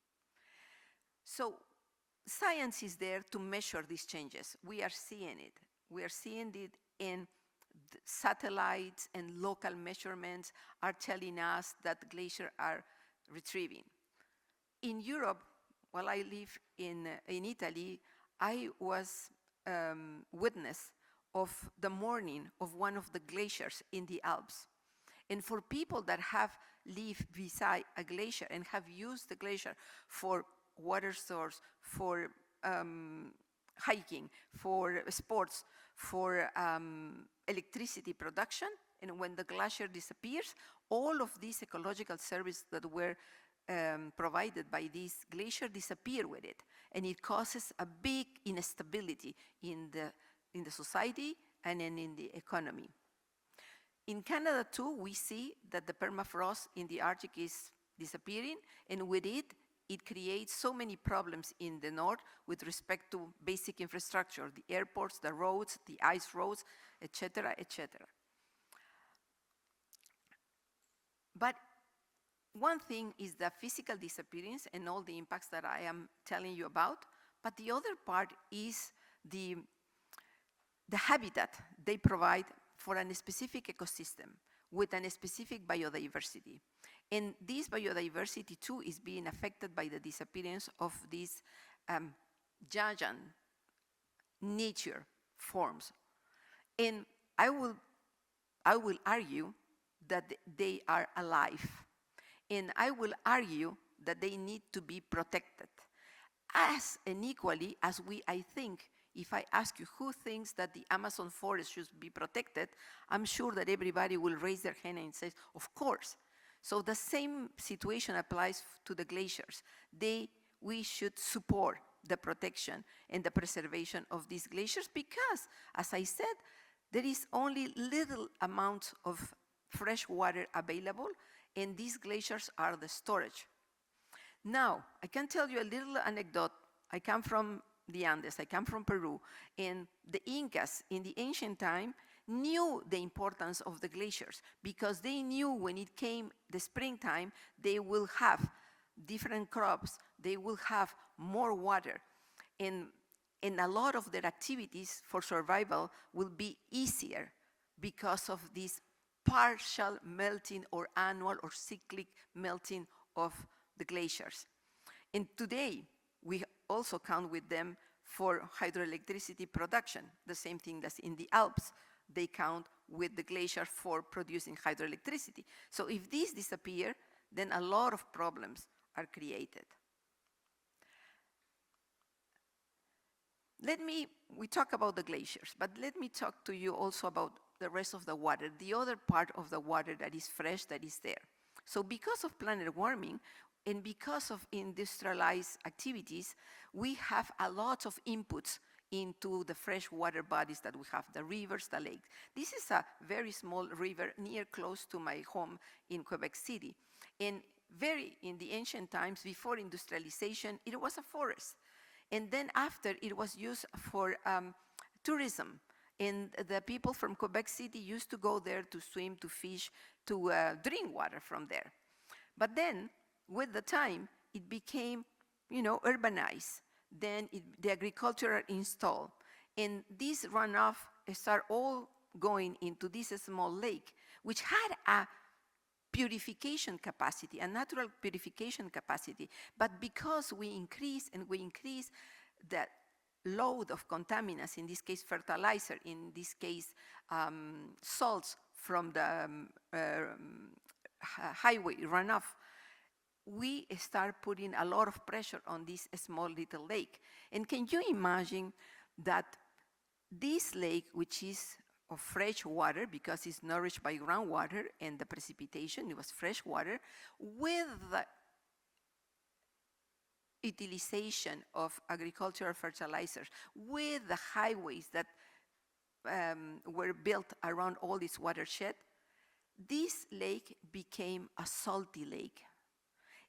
So science is there to measure these changes. We are seeing it. We are seeing it in satellites, and local measurements are telling us that glaciers are retrieving. In Europe, while I live in Italy, I was witness of the morning of one of the glaciers in the Alps. And for people that have lived beside a glacier and have used the glacier for water source, for hiking, for sports, for electricity production, and when the glacier disappears, all of these ecological services that were provided by this glacier disappear with it. And it causes a big instability in the society and in the economy. In Canada too, we see that the permafrost in the Arctic is disappearing, and with it, it creates so many problems in the north with respect to basic infrastructure, the airports, the roads, the ice roads, etc., etc. But one thing is the physical disappearance and all the impacts that I am telling you about, but the other part is the habitat they provide for a specific ecosystem with a specific biodiversity. And this biodiversity too is being affected by the disappearance of these giant nature forms. And I will argue that they are alive. And I will argue that they need to be protected as and equally as I think, if I ask you who thinks that the Amazon forest should be protected, I'm sure that everybody will raise their hand and say, of course. So the same situation applies to the glaciers. We should support the protection and the preservation of these glaciers because, as I said, there is only little amount of fresh water available, and these glaciers are the storage. Now, I can tell you a little anecdote. I come from the Andes, I come from Peru, and the Incas in the ancient time knew the importance of the glaciers because they knew when it came the springtime, they will have different crops, they will have more water, and a lot of their activities for survival will be easier because of this partial melting or annual or cyclic melting of the glaciers. And today, we also count with them for hydroelectricity production, the same thing as in the Alps. They count with the glacier for producing hydroelectricity. So if these disappear, then a lot of problems are created. We talk about the glaciers, but let me talk to you also about the rest of the water, the other part of the water that is fresh, that is there. So because of planet warming, and because of industrialized activities, we have a lot of inputs into the freshwater bodies that we have, the rivers, the lakes. This is a very small river close to my home in Quebec City. And in the ancient times, before industrialization, it was a forest. And then after, it was used for tourism. And the people from Quebec City used to go there to swim, to fish, to drink water from there. But then, with the time, it became, urbanized. Then the agriculture installed. And this runoff start all going into this small lake, which had a purification capacity, a natural purification capacity. But because we increase the load of contaminants, in this case fertilizer, in this case salts from the highway runoff, we start putting a lot of pressure on this small little lake. And can you imagine that this lake, which is of fresh water because it's nourished by groundwater and the precipitation, it was fresh water, with the utilization of agricultural fertilizers, with the highways that were built around all this watershed, this lake became a salty lake.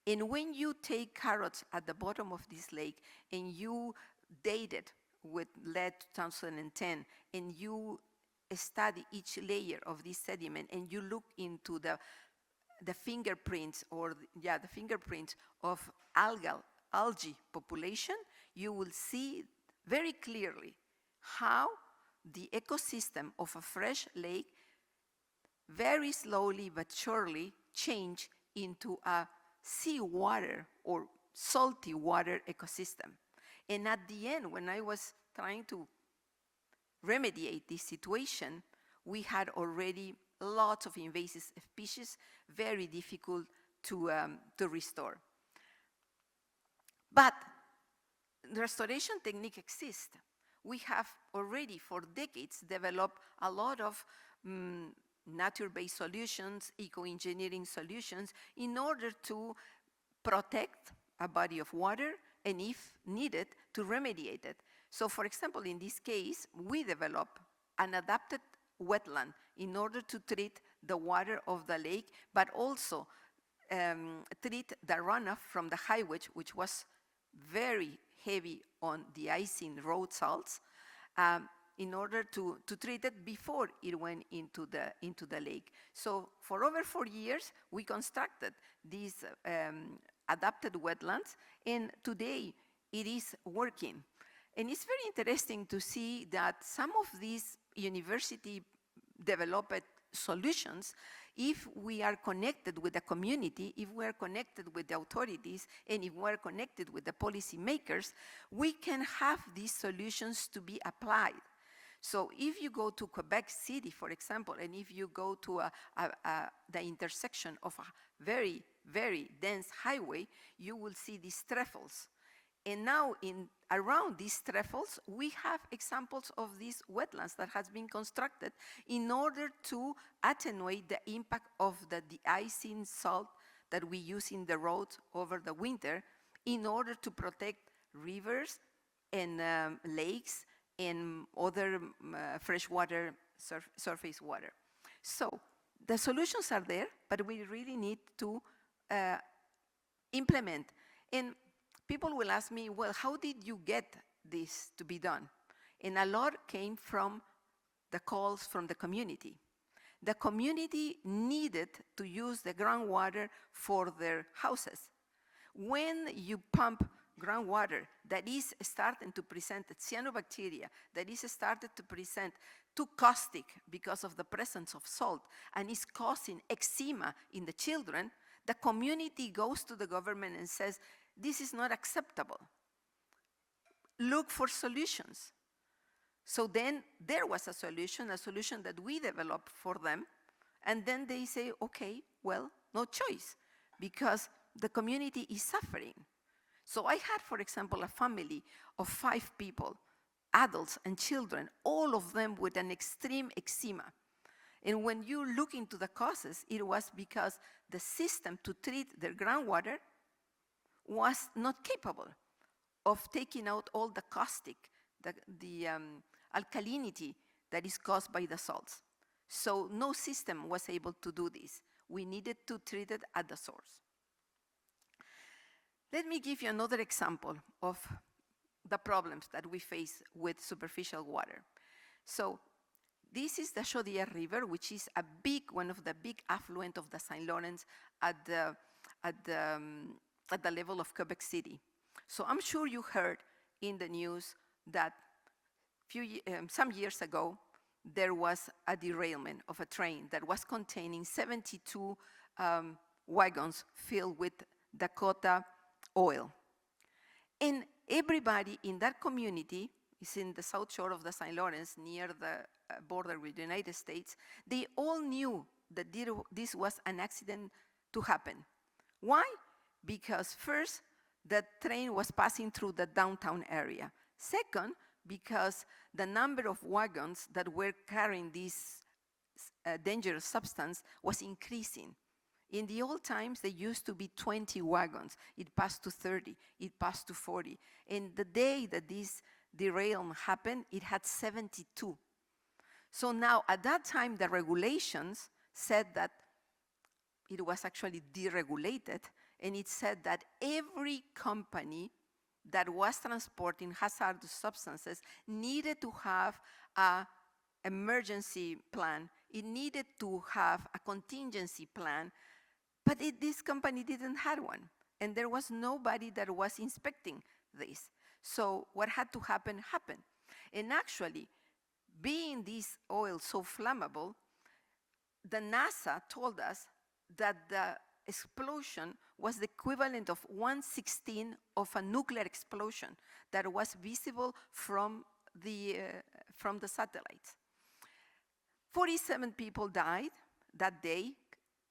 And when you take carrots at the bottom of this lake and you date it with lead 2010, and you study each layer of this sediment, and you look into the fingerprints the fingerprints of algae population, you will see very clearly how the ecosystem of a fresh lake very slowly but surely change into a seawater or salty water ecosystem. And at the end, when I was trying to remediate this situation, we had already lots of invasive species, very difficult to restore. But the restoration technique exists. We have already for decades developed a lot of nature-based solutions, eco-engineering solutions in order to protect a body of water and if needed to remediate it. So for example, in this case, we developed an adapted wetland in order to treat the water of the lake, but also treat the runoff from the highway, which was very heavy on the icing road salts, in order to treat it before it went into the lake. So for over 4 years, we constructed these adapted wetlands, and today it is working. And it's very interesting to see that some of these university-developed solutions, if we are connected with the community, if we are connected with the authorities, and if we are connected with the policymakers, we can have these solutions to be applied. So if you go to Quebec City, for example, and if you go to the intersection of a very, very dense highway, you will see these trefoils. And now around these trefoils, we have examples of these wetlands that has been constructed in order to attenuate the impact of the de-icing salt that we use in the roads over the winter in order to protect rivers and lakes and other freshwater surface water. So the solutions are there, but we really need to implement. And people will ask me, well, how did you get this to be done? And a lot came from the calls from the community. The community needed to use the groundwater for their houses. When you pump groundwater that is starting to present cyanobacteria, that is started to present too caustic because of the presence of salt, and is causing eczema in the children, the community goes to the government and says, this is not acceptable. Look for solutions. So then there was a solution that we developed for them, and then they say, okay, well, no choice, because the community is suffering. So I had, for example, a family of 5 people, adults and children, all of them with an extreme eczema. And when you look into the causes, it was because the system to treat their groundwater was not capable of taking out all the caustic, the alkalinity that is caused by the salts. So no system was able to do this. We needed to treat it at the source. Let me give you another example of the problems that we face with superficial water. So this is the Chaudière River, which is one of the big affluent of the St. Lawrence at the level of Quebec City. So I'm sure you heard in the news that some years ago, there was a derailment of a train that was containing 72 wagons filled with Dakota oil. And everybody in that community is in the south shore of the St. Lawrence, near the border with the United States. They all knew that this was an accident to happen. Why? Because first, the train was passing through the downtown area. Second, because the number of wagons that were carrying this dangerous substance was increasing. In the old times, there used to be 20 wagons. It passed to 30, it passed to 40. And the day that this derailment happened, it had 72. So now, at that time, the regulations said that it was actually deregulated, and it said that every company that was transporting hazardous substances needed to have an emergency plan. It needed to have a contingency plan, but this company didn't have one, and there was nobody that was inspecting this. So what had to happen, happened. And actually, being this oil so flammable, the NASA told us that the explosion was the equivalent of 1/16 of a nuclear explosion that was visible from the satellites. 47 people died that day,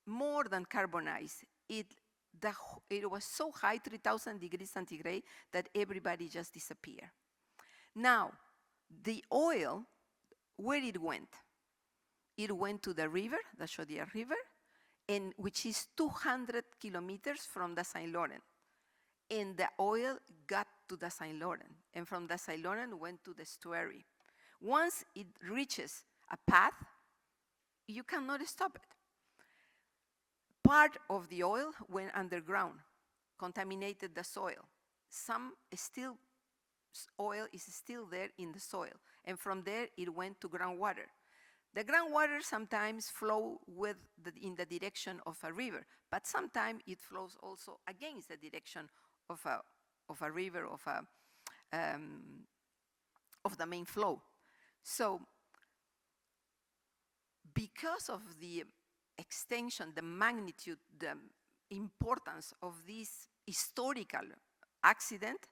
more than carbonized. It was so high, 3,000 degrees centigrade, that everybody just disappeared. Now, the oil, where it went? It went to the river, the Chaudière River, and which is 200 kilometers from the Saint Laurent. And the oil got to the Saint Laurent, and from the Saint Laurent went to the estuary. Once it reaches a path, you cannot stop it. Part of the oil went underground, contaminated the soil. Some oil is still there in the soil, and from there it went to groundwater. The groundwater sometimes flow in the direction of a river, but sometimes it flows also against the direction of a river, of the main flow. So, because of the extension, the magnitude, the importance of this historical accident,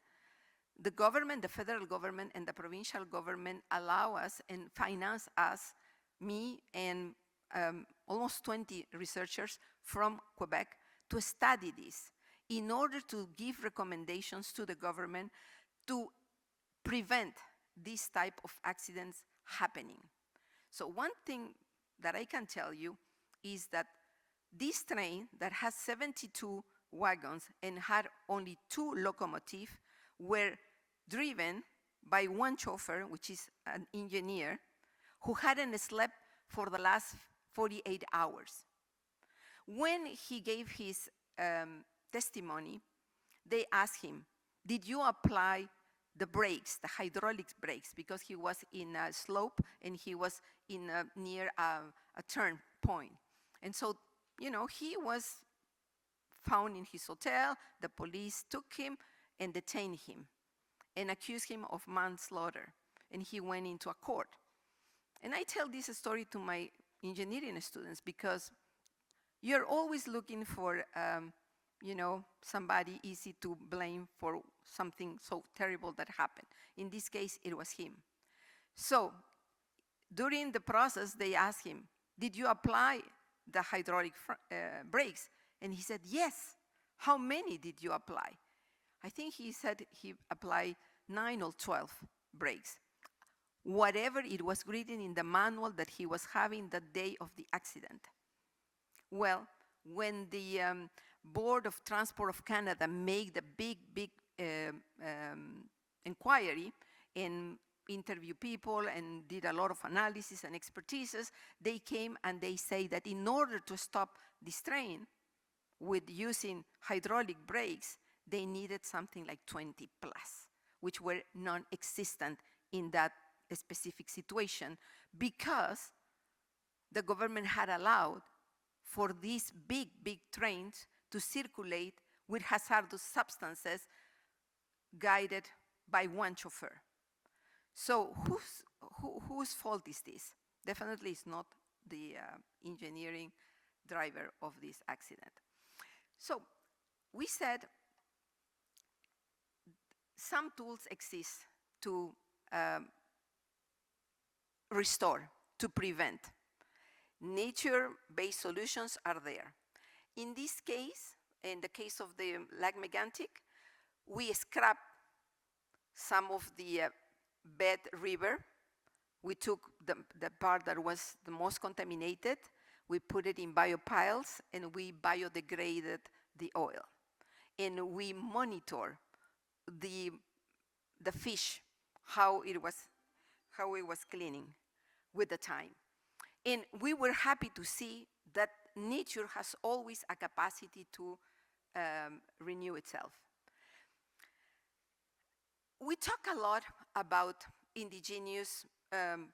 the government, the federal government and the provincial government allow us and finance us, me and almost 20 researchers from Quebec, to study this in order to give recommendations to the government to prevent this type of accidents happening. So one thing that I can tell you is that this train that has 72 wagons and had only 2 locomotives were driven by one chauffeur, which is an engineer, who hadn't slept for the last 48 hours. When he gave his testimony, they asked him, did you apply the brakes, the hydraulic brakes, because he was in a slope and he was near a turn point. And so, he was found in his hotel, the police took him and detained him and accused him of manslaughter, and he went into a court. And I tell this story to my engineering students because you're always looking for somebody easy to blame for something so terrible that happened. In this case, it was him. So during the process, they asked him, did you apply the hydraulic brakes? And he said, yes. How many did you apply? I think he said he applied 9 or 12 brakes. Whatever it was written in the manual that he was having the day of the accident. Well, when the Board of Transport of Canada made the big inquiry and interviewed people and did a lot of analysis and expertises, they came and they say that in order to stop this train with using hydraulic brakes, they needed something like 20 plus, which were non-existent in that specific situation because the government had allowed for these big trains to circulate with hazardous substances guided by one chauffeur. So whose fault is this? Definitely it's not the engineering driver of this accident. So we said some tools exist to restore, to prevent. Nature-based solutions are there. In this case, in the case of the Lac Mégantic, we scrapped some of the bed river. We took the part that was the most contaminated, we put it in biopiles, and we biodegraded the oil. And we monitor the fish, how it was cleaning with the time. And we were happy to see that nature has always a capacity to renew itself. We talk a lot about indigenous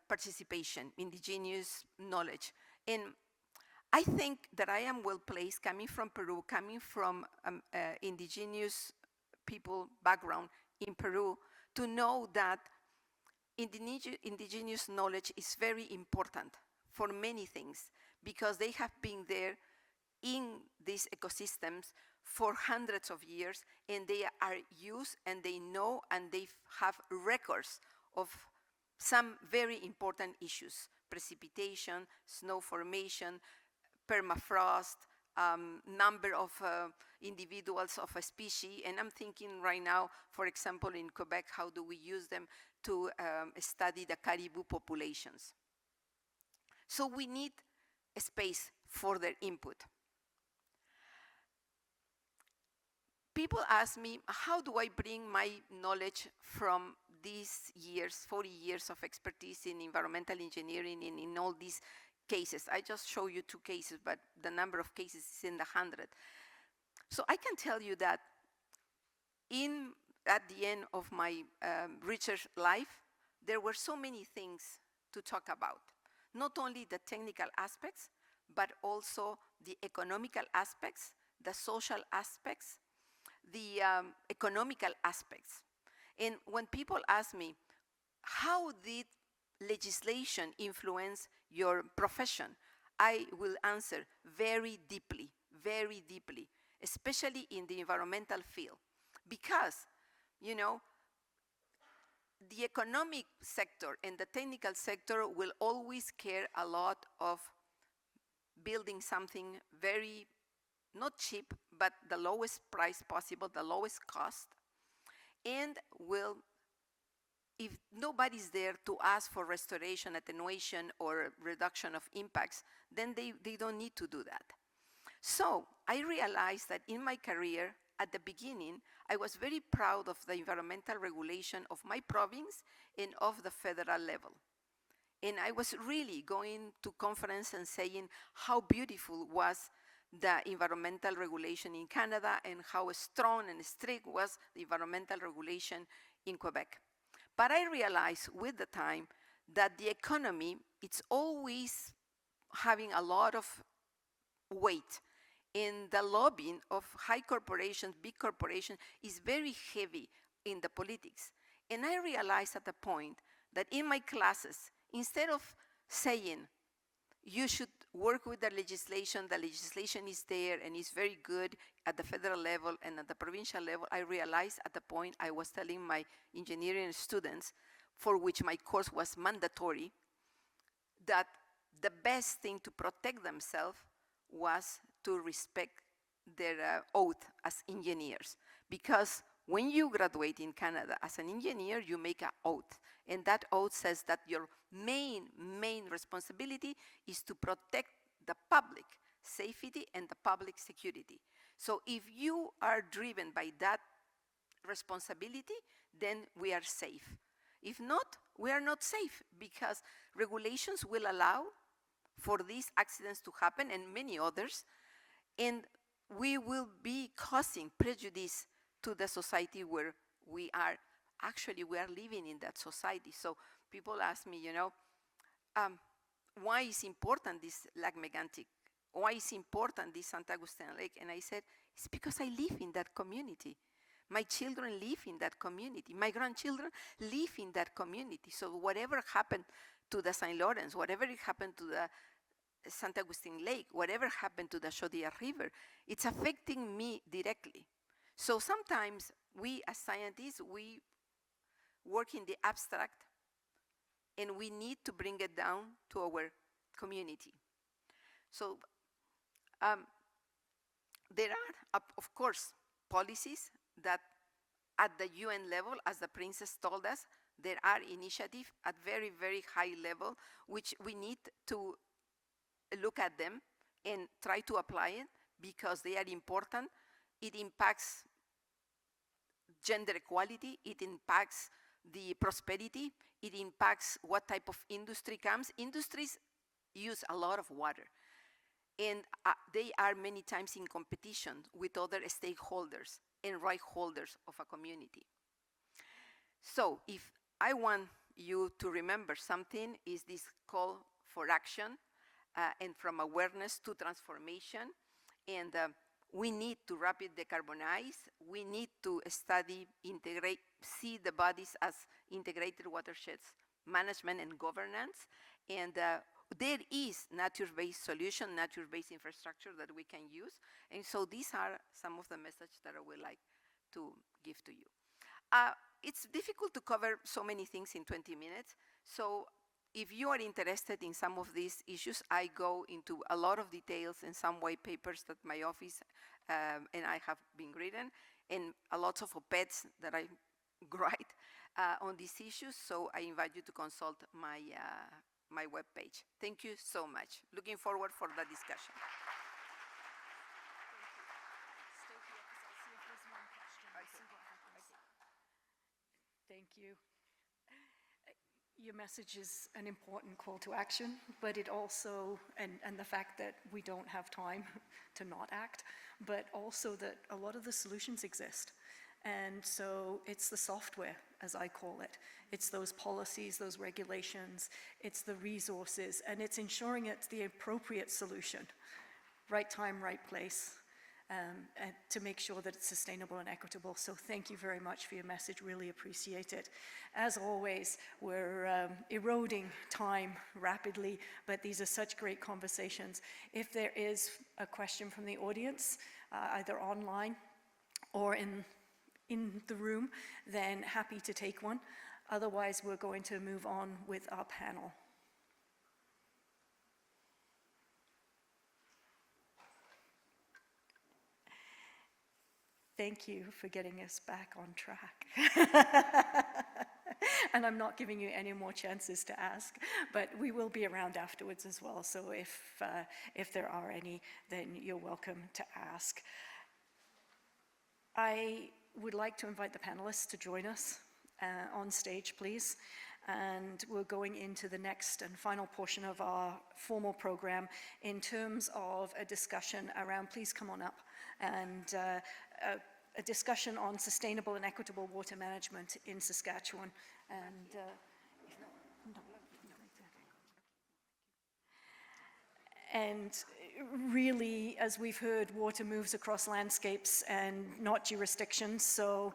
participation, indigenous knowledge. And I think that I am well placed, coming from Peru, coming from indigenous people background in Peru, to know that indigenous knowledge is very important for many things, because they have been there in these ecosystems for hundreds of years, and they are used and they know and they have records of some very important issues: precipitation, snow formation, permafrost, number of individuals of a species. And I'm thinking right now, for example, in Quebec, how do we use them to study the caribou populations? So we need a space for their input. People ask me, how do I bring my knowledge from these years, 40 years of expertise in environmental engineering and in all these cases? I just show you 2 cases, but the number of cases is in the 100. So I can tell you that at the end of my research life, there were so many things to talk about. Not only the technical aspects, but also the economical aspects, the social aspects, the economical aspects. And when people ask me, how did legislation influence your profession? I will answer very deeply, especially in the environmental field. Because, you know, the economic sector and the technical sector will always care a lot of building something very, not cheap, but the lowest price possible, the lowest cost, and will, if nobody's there to ask for restoration, attenuation, or reduction of impacts, then they don't need to do that. So I realized that in my career, at the beginning, I was very proud of the environmental regulation of my province and of the federal level. And I was really going to conference and saying how beautiful was the environmental regulation in Canada and how strong and strict was the environmental regulation in Quebec. But I realized with the time that the economy, it's always having a lot of weight. And the lobbying of high corporations, big corporations, is very heavy in the politics. And I realized at the point that in my classes, instead of saying, you should work with the legislation is there and is very good at the federal level and at the provincial level, I realized at the point I was telling my engineering students, for which my course was mandatory, that the best thing to protect themselves was to respect their oath as engineers. Because when you graduate in Canada as an engineer, you make an oath. And that oath says that your main responsibility is to protect the public safety and the public security. So if you are driven by that responsibility, then we are safe. If not, we are not safe, because regulations will allow for these accidents to happen and many others, and we will be causing prejudice to the society where we are. Actually, we are living in that society. So people ask me, why is important this Lac Megantic? Why is important this St. Augustine Lake? And I said, it's because I live in that community. My children live in that community. My grandchildren live in that community. So whatever happened to the St. Lawrence, whatever happened to the St. Augustine Lake, whatever happened to the Chaudière River, it's affecting me directly. So sometimes we as scientists, we work in the abstract, and we need to bring it down to our community. So there are, of course, policies that at the UN level, as the princess told us, there are initiatives at very, very high level, which we need to look at them and try to apply it because they are important. It impacts gender equality, it impacts the prosperity, it impacts what type of industry comes. Industries use a lot of water, and they are many times in competition with other stakeholders and right holders of a community. So if I want you to remember something, is this call for action and from awareness to transformation. And we need to rapid decarbonize. We need to study, integrate, see the bodies as integrated watersheds management and governance. And there is nature-based solution, nature-based infrastructure that we can use. And so these are some of the messages that I would like to give to you. It's difficult to cover so many things in 20 minutes. So if you are interested in some of these issues, I go into a lot of details in some white papers that my office and I have been written, and a lot of op-eds that I write on these issues. So I invite you to consult my my webpage. Thank you so much. Looking forward for the discussion.
Thank you. Your message is an important call to action, but it also, and the fact that we don't have time to not act, but also that a lot of the solutions exist. And so it's the software, as I call it. It's those policies, those regulations, it's the resources, and it's ensuring it's the appropriate solution. Right time, right place, and to make sure that it's sustainable and equitable. So thank you very much for your message, really appreciate it. As always, we're eroding time rapidly, but these are such great conversations. If there is a question from the audience, either online or in the room, then happy to take one. Otherwise, we're going to move on with our panel. Thank you for getting us back on track. And I'm not giving you any more chances to ask, but we will be around afterwards as well. So if there are any, then you're welcome to ask. I would like to invite the panelists to join us on stage, please. And we're going into the next and final portion of our formal program in terms of a discussion around, please come on up, and a discussion on sustainable and equitable water management in Saskatchewan. And really, as we've heard, water moves across landscapes and not jurisdictions. So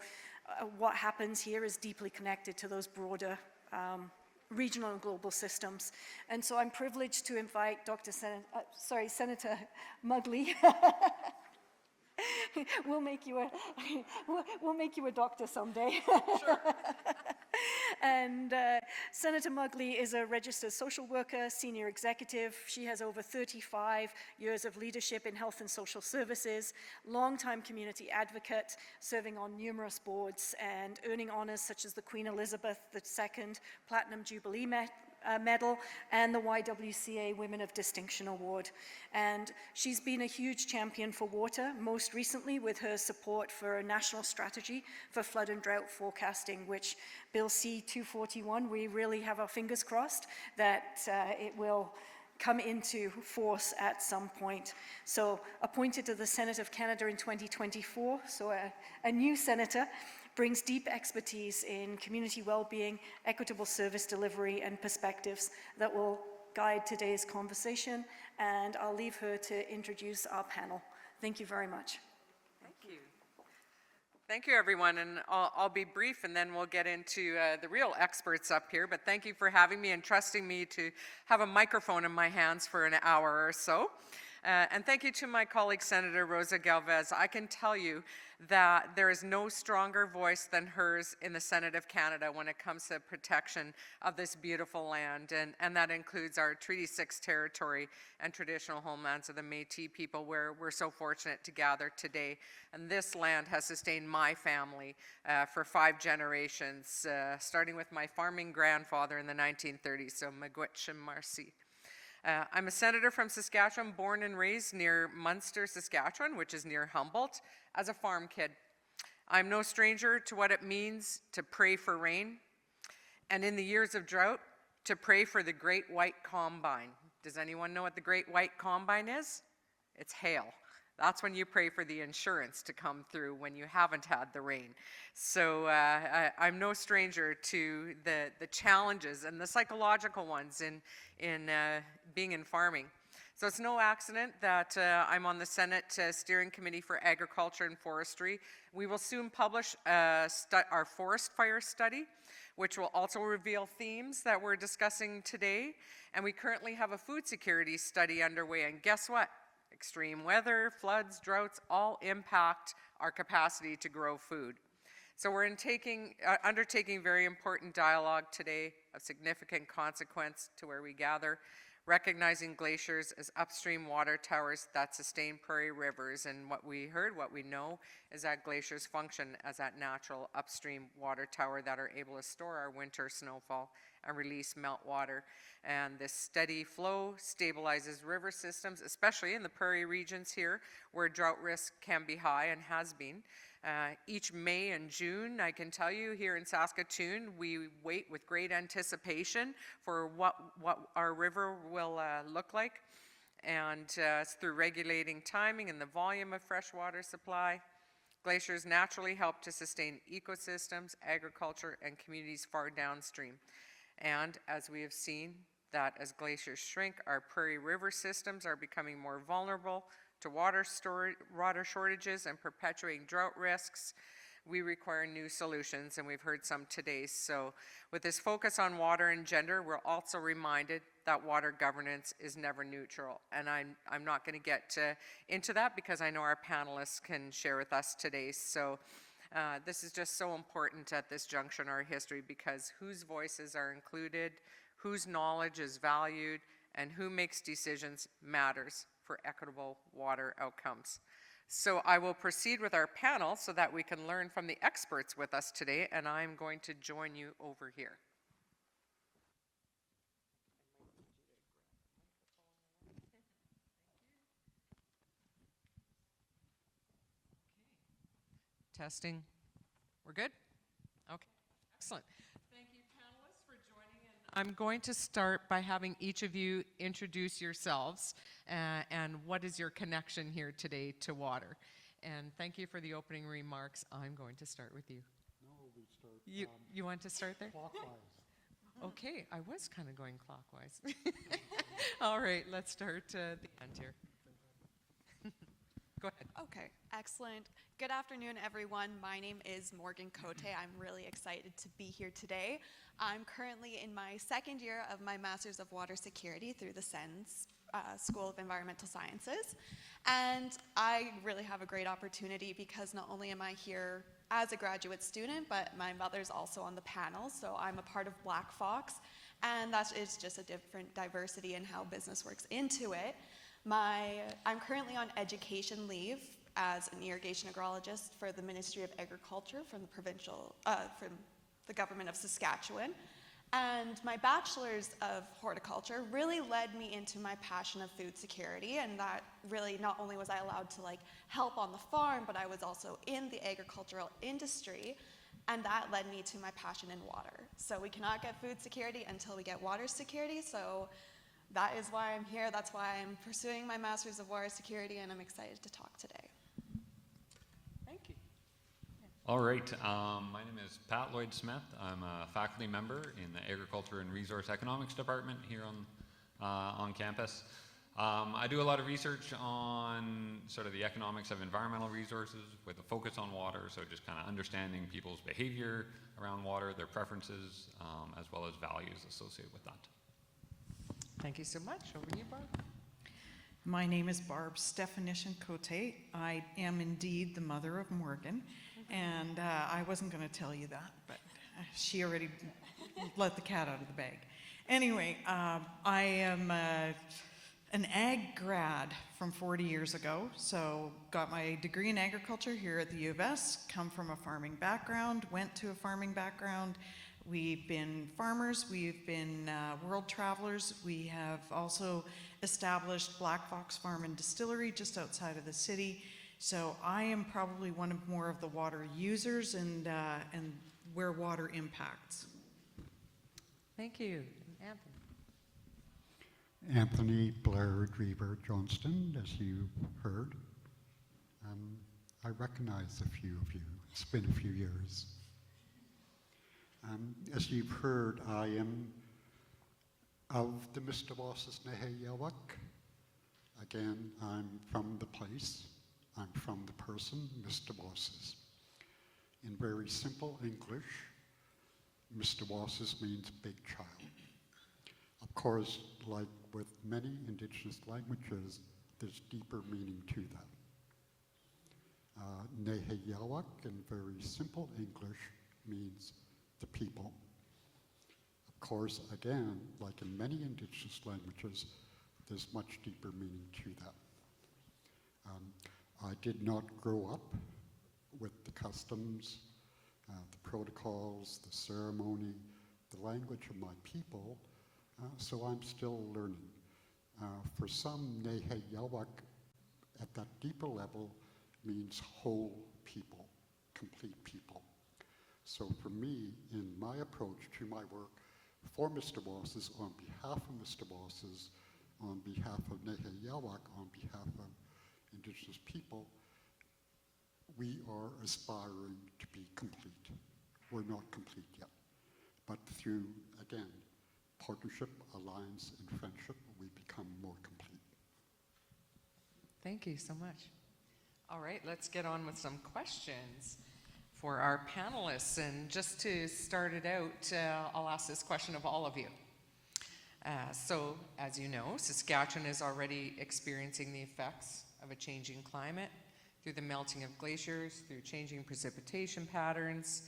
what happens here is deeply connected to those broader regional and global systems. And so I'm privileged to invite Senator Mugley. We'll make you a doctor someday. Sure. And Senator Mugley is a registered social worker, senior executive. She has over 35 years of leadership in health and social services, longtime community advocate, serving on numerous boards and earning honors such as the Queen Elizabeth II Platinum Jubilee Medal and the YWCA Women of Distinction Award. And she's been a huge champion for water, most recently with her support for a national strategy for flood and drought forecasting, which Bill C-241, we really have our fingers crossed that it will come into force at some point. So appointed to the Senate of Canada in 2024, so a new senator, brings deep expertise in community well-being, equitable service delivery, and perspectives that will guide today's conversation. And I'll leave her to introduce our panel. Thank you very much.
Thank you. Thank you, everyone, and I'll be brief, and then we'll get into the real experts up here. But thank you for having me and trusting me to have a microphone in my hands for an hour or so. And thank you to my colleague, Senator Rosa GIWS. I can tell you that there is no stronger voice than hers in the Senate of Canada when it comes to protection of this beautiful land, and that includes our Treaty 6 territory and traditional homelands of the Métis people, where we're so fortunate to gather today. And this land has sustained my family for 5 generations, starting with my farming grandfather in the 1930s, so Miigwech and Marcy. I'm a senator from Saskatchewan, born and raised near Munster, Saskatchewan, which is near Humboldt, as a farm kid. I'm no stranger to what it means to pray for rain, and in the years of drought, to pray for the Great White Combine. Does anyone know what the Great White Combine is? It's hail. That's when you pray for the insurance to come through when you haven't had the rain. So I'm no stranger to the challenges and the psychological ones in being in farming. So it's no accident that I'm on the Senate Steering Committee for Agriculture and Forestry. We will soon publish our forest fire study, which will also reveal themes that we're discussing today. And we currently have a food security study underway. And guess what? Extreme weather, floods, droughts all impact our capacity to grow food. So we're undertaking very important dialogue today of significant consequence to where we gather, recognizing glaciers as upstream water towers that sustain prairie rivers. And what we heard, what we know, is that glaciers function as that natural upstream water tower that are able to store our winter snowfall and release meltwater. And this steady flow stabilizes river systems, especially in the prairie regions here, where drought risk can be high and has been. Each May and June, I can tell you, here in Saskatoon, we wait with great anticipation for what our river will look like. And it's through regulating timing and the volume of fresh water supply. Glaciers naturally help to sustain ecosystems, agriculture, and communities far downstream. And as we have seen, that as glaciers shrink, our prairie river systems are becoming more vulnerable to water shortages and perpetuating drought risks. We require new solutions, and we've heard some today. So with this focus on water and gender, we're also reminded that water governance is never neutral. And I'm not going to get into that because I know our panelists can share with us today. So this is just so important at this juncture in our history, because whose voices are included, whose knowledge is valued, and who makes decisions matters for equitable water outcomes. So I will proceed with our panel so that we can learn from the experts with us today, and I'm going to join you over here. Testing. We're good? Okay, excellent. Thank you, panelists, for joining. And I'm going to start by having each of you introduce yourselves and what is your connection here today to water. And thank you for the opening remarks. I'm going to start with you.
No, we start.
You want to start there?
Clockwise.
Okay, I was kind of going clockwise. All right, let's start at the end here. Go ahead.
Okay, excellent. Good afternoon, everyone. My name is Morgan Cote. I'm really excited to be here today. I'm currently in my second year of my Master's of Water Security through the SENS School of Environmental Sciences. And I really have a great opportunity because not only am I here as a graduate student, but my mother's also on the panel, so I'm a part of Black Fox, and that is just a different diversity in how business works into it. I'm currently on education leave as an irrigation agrologist for the Ministry of Agriculture from the government of Saskatchewan. And my bachelor's of horticulture really led me into my passion of food security, and that really not only was I allowed to help on the farm, but I was also in the agricultural industry, and that led me to my passion in water. So we cannot get food security until we get water security, so that is why I'm here. That's why I'm pursuing my Master's of Water Security, and I'm excited to talk today.
Thank you.
All right, my name is Pat Lloyd-Smith. I'm a faculty member in the Agriculture and Resource Economics Department here on campus. I do a lot of research on sort of the economics of environmental resources with a focus on water, so just kind of understanding people's behavior around water, their preferences, as well as values associated with that.
Thank you so much. Over to you, Barb.
My name is Barb Stefanition-Cote. I am indeed the mother of Morgan, and I wasn't going to tell you that, but she already let the cat out of the bag. Anyway, I am an ag grad from 40 years ago, so got my degree in agriculture here at the U of S, come from a farming background, went to a farming background. We've been farmers, we've been world travelers. We have also established Black Fox Farm and Distillery just outside of the city. So I am probably one of more of the water users and where water impacts.
Thank you. Anthony.
Anthony Blair Drever Johnston, as you heard. I recognize a few of you. It's been a few years. As you've heard, I am of the Mr. Wass's Neheyawak, Again, I'm from the place, I'm from the person, Mr. Wasses. In very simple English, Mr. Wasses means big child. Of course, like with many Indigenous languages, there's deeper meaning to that. Neheyawak, in very simple English, means the people. Of course, again, like in many Indigenous languages, there's much deeper meaning to that. I did not grow up with the customs, the protocols, the ceremony, the language of my people, so I'm still learning. For some, Neheyawak, at that deeper level, means whole people, complete people. So for me, in my approach to my work, for Mr. Wasses, on behalf of Mr. Wasses, on behalf of Neheyawak, on behalf of Indigenous people, we are aspiring to be complete. We're not complete yet. But through, again, partnership, alliance, and friendship, we become more complete.
Thank you so much. All right, let's get on with some questions for our panelists. And just to start it out, I'll ask this question of all of you. So, as you know, Saskatchewan is already experiencing the effects of a changing climate through the melting of glaciers, through changing precipitation patterns.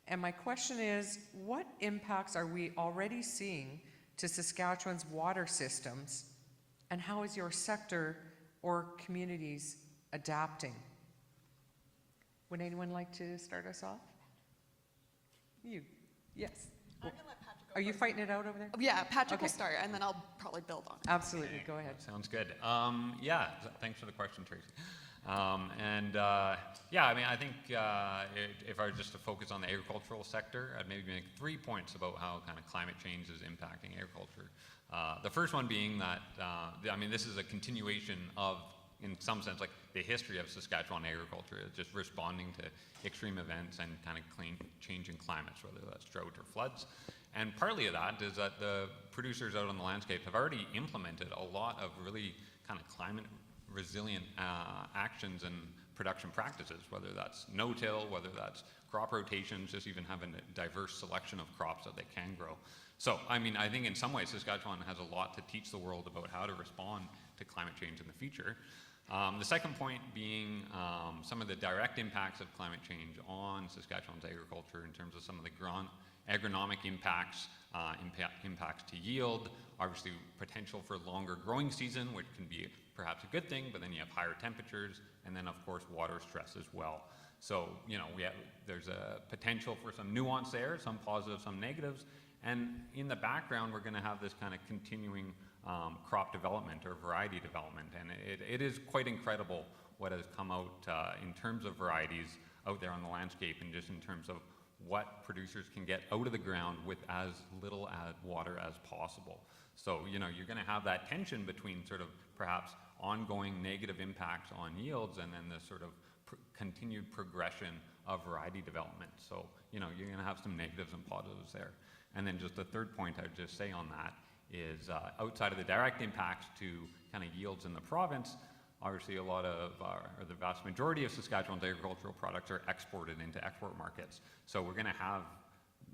And my question is, what impacts are we already seeing to Saskatchewan's water systems, and how is your sector or communities adapting? Would anyone like to start us off? You, yes.
I'm gonna let Patrick go
Are you
first.
fighting it out over there?
Yeah, Patrick will
Okay.
start, and then I'll probably build on it.
Absolutely, go ahead.
Sounds good. Yeah, thanks for the question, Tracy. Yeah, I mean, I think if I was just to focus on the agricultural sector, I'd maybe make 3 points about how kind of climate change is impacting agriculture. The first one being that, I mean, this is a continuation of, in some sense, like the history of Saskatchewan agriculture. It's just responding to extreme events and kind of changing climates, whether that's drought or floods. And partly of that is that the producers out on the landscape have already implemented a lot of really kind of climate resilient actions and production practices, whether that's no-till, whether that's crop rotations, just even having a diverse selection of crops that they can grow. So, I mean, I think in some ways Saskatchewan has a lot to teach the world about how to respond to climate change in the future. The second point being some of the direct impacts of climate change on Saskatchewan's agriculture in terms of some of the agronomic impacts, impacts to yield, obviously potential for longer growing season, which can be perhaps a good thing, but then you have higher temperatures, and then of course water stress as well. So, you know, there's a potential for some nuance there, some positives, some negatives, and in the background we're going to have this kind of continuing crop development or variety development, and it is quite incredible what has come out in terms of varieties out there on the landscape, and just in terms of what producers can get out of the ground with as little water as possible. So, you know, you're going to have that tension between sort of perhaps ongoing negative impacts on yields and then this sort of continued progression of variety development. So, you know, you're going to have some negatives and positives there. And then just the third point I would just say on that is outside of the direct impacts to kind of yields in the province, obviously a lot of, or the vast majority of Saskatchewan's agricultural products are exported into export markets. So we're going to have,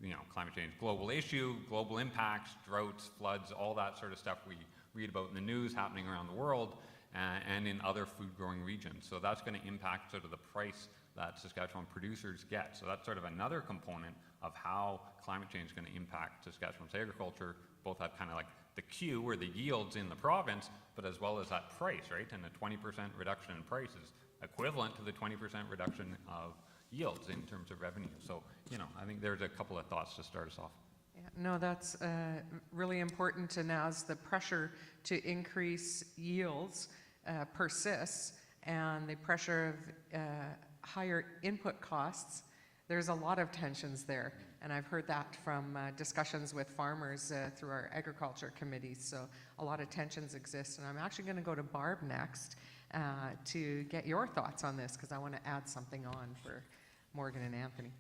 you know, climate change, global issue, global impacts, droughts, floods, all that sort of stuff we read about in the news happening around the world and in other food growing regions. So that's going to impact sort of the price that Saskatchewan producers get. So that's sort of another component of how climate change is going to impact Saskatchewan's agriculture, both at kind of like the Q, or the yields in the province, but as well as that price, right? And a 20% reduction in price is equivalent to the 20% reduction of yields in terms of revenue. So, you know, I think there's a couple of thoughts to start us off.
Yeah, no, that's really important. And as the pressure to increase yields persists and the pressure of higher input costs, there's a lot of tensions there. And I've heard that from discussions with farmers through our agriculture committees. So a lot of tensions exist. And I'm actually going to go to Barb next to get your thoughts on this, because I want to add something on for Morgan and Anthony.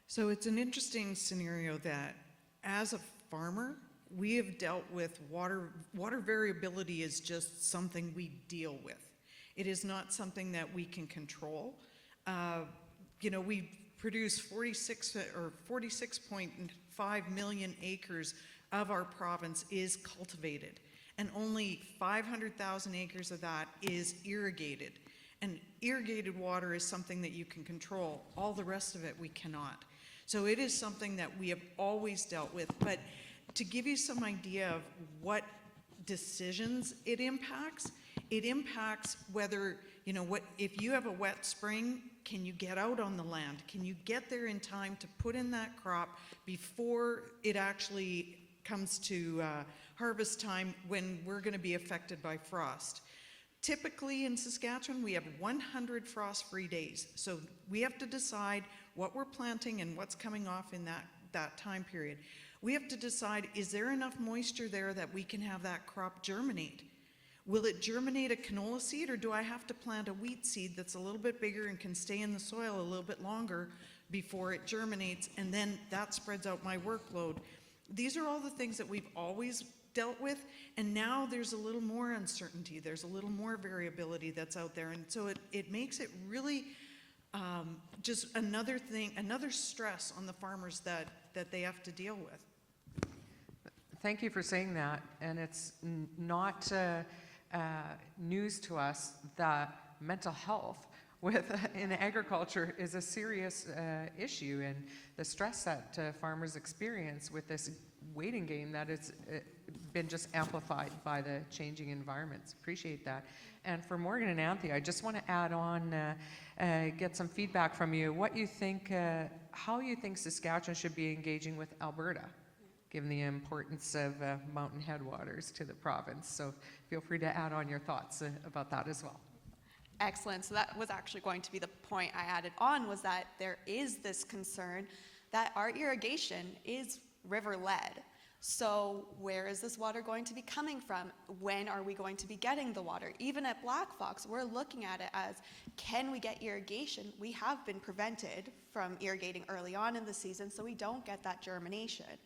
So it's an interesting scenario that as a farmer, we have dealt with water variability is just something we deal with. It is not something that we can control. We produce 46.5 million acres of our province is cultivated, and only 500,000 acres of that is irrigated. And irrigated water is something that you can control. All the rest of it we cannot. So it is something that we have always dealt with. But to give you some idea of what decisions it impacts whether, if you have a wet spring, can you get out on the land? Can you get there in time to put in that crop before it actually comes to harvest time when we're going to be affected by frost? Typically in Saskatchewan, we have 100 frost-free days. So we have to decide what we're planting and what's coming off in that time period. We have to decide, is there enough moisture there that we can have that crop germinate? Will it germinate a canola seed, or do I have to plant a wheat seed that's a little bit bigger and can stay in the soil a little bit longer before it germinates, and then that spreads out my workload? These are all the things that we've always dealt with, and now there's a little more uncertainty, there's a little more variability that's out there, and so it makes it really just another stress on the farmers that they have to deal with.
Thank you for saying that, and it's not news to us that mental health in agriculture is a serious issue, and the stress that farmers experience with this waiting game that has been just amplified by the changing environments. Appreciate that. And for Morgan and Anthony, I just want to add on, get some feedback from you. What you think, how you think Saskatchewan should be engaging with Alberta, given the importance of mountain headwaters to the province. So feel free to add on your thoughts about that as well.
Excellent. So that was actually going to be the point I added on, was that there is this concern that our irrigation is river-led. So where is this water going to be coming from? When are we going to be getting the water? Even at Black Fox, we're looking at it as, can we get irrigation? We have been prevented from irrigating early on in the season, so we don't get that germination.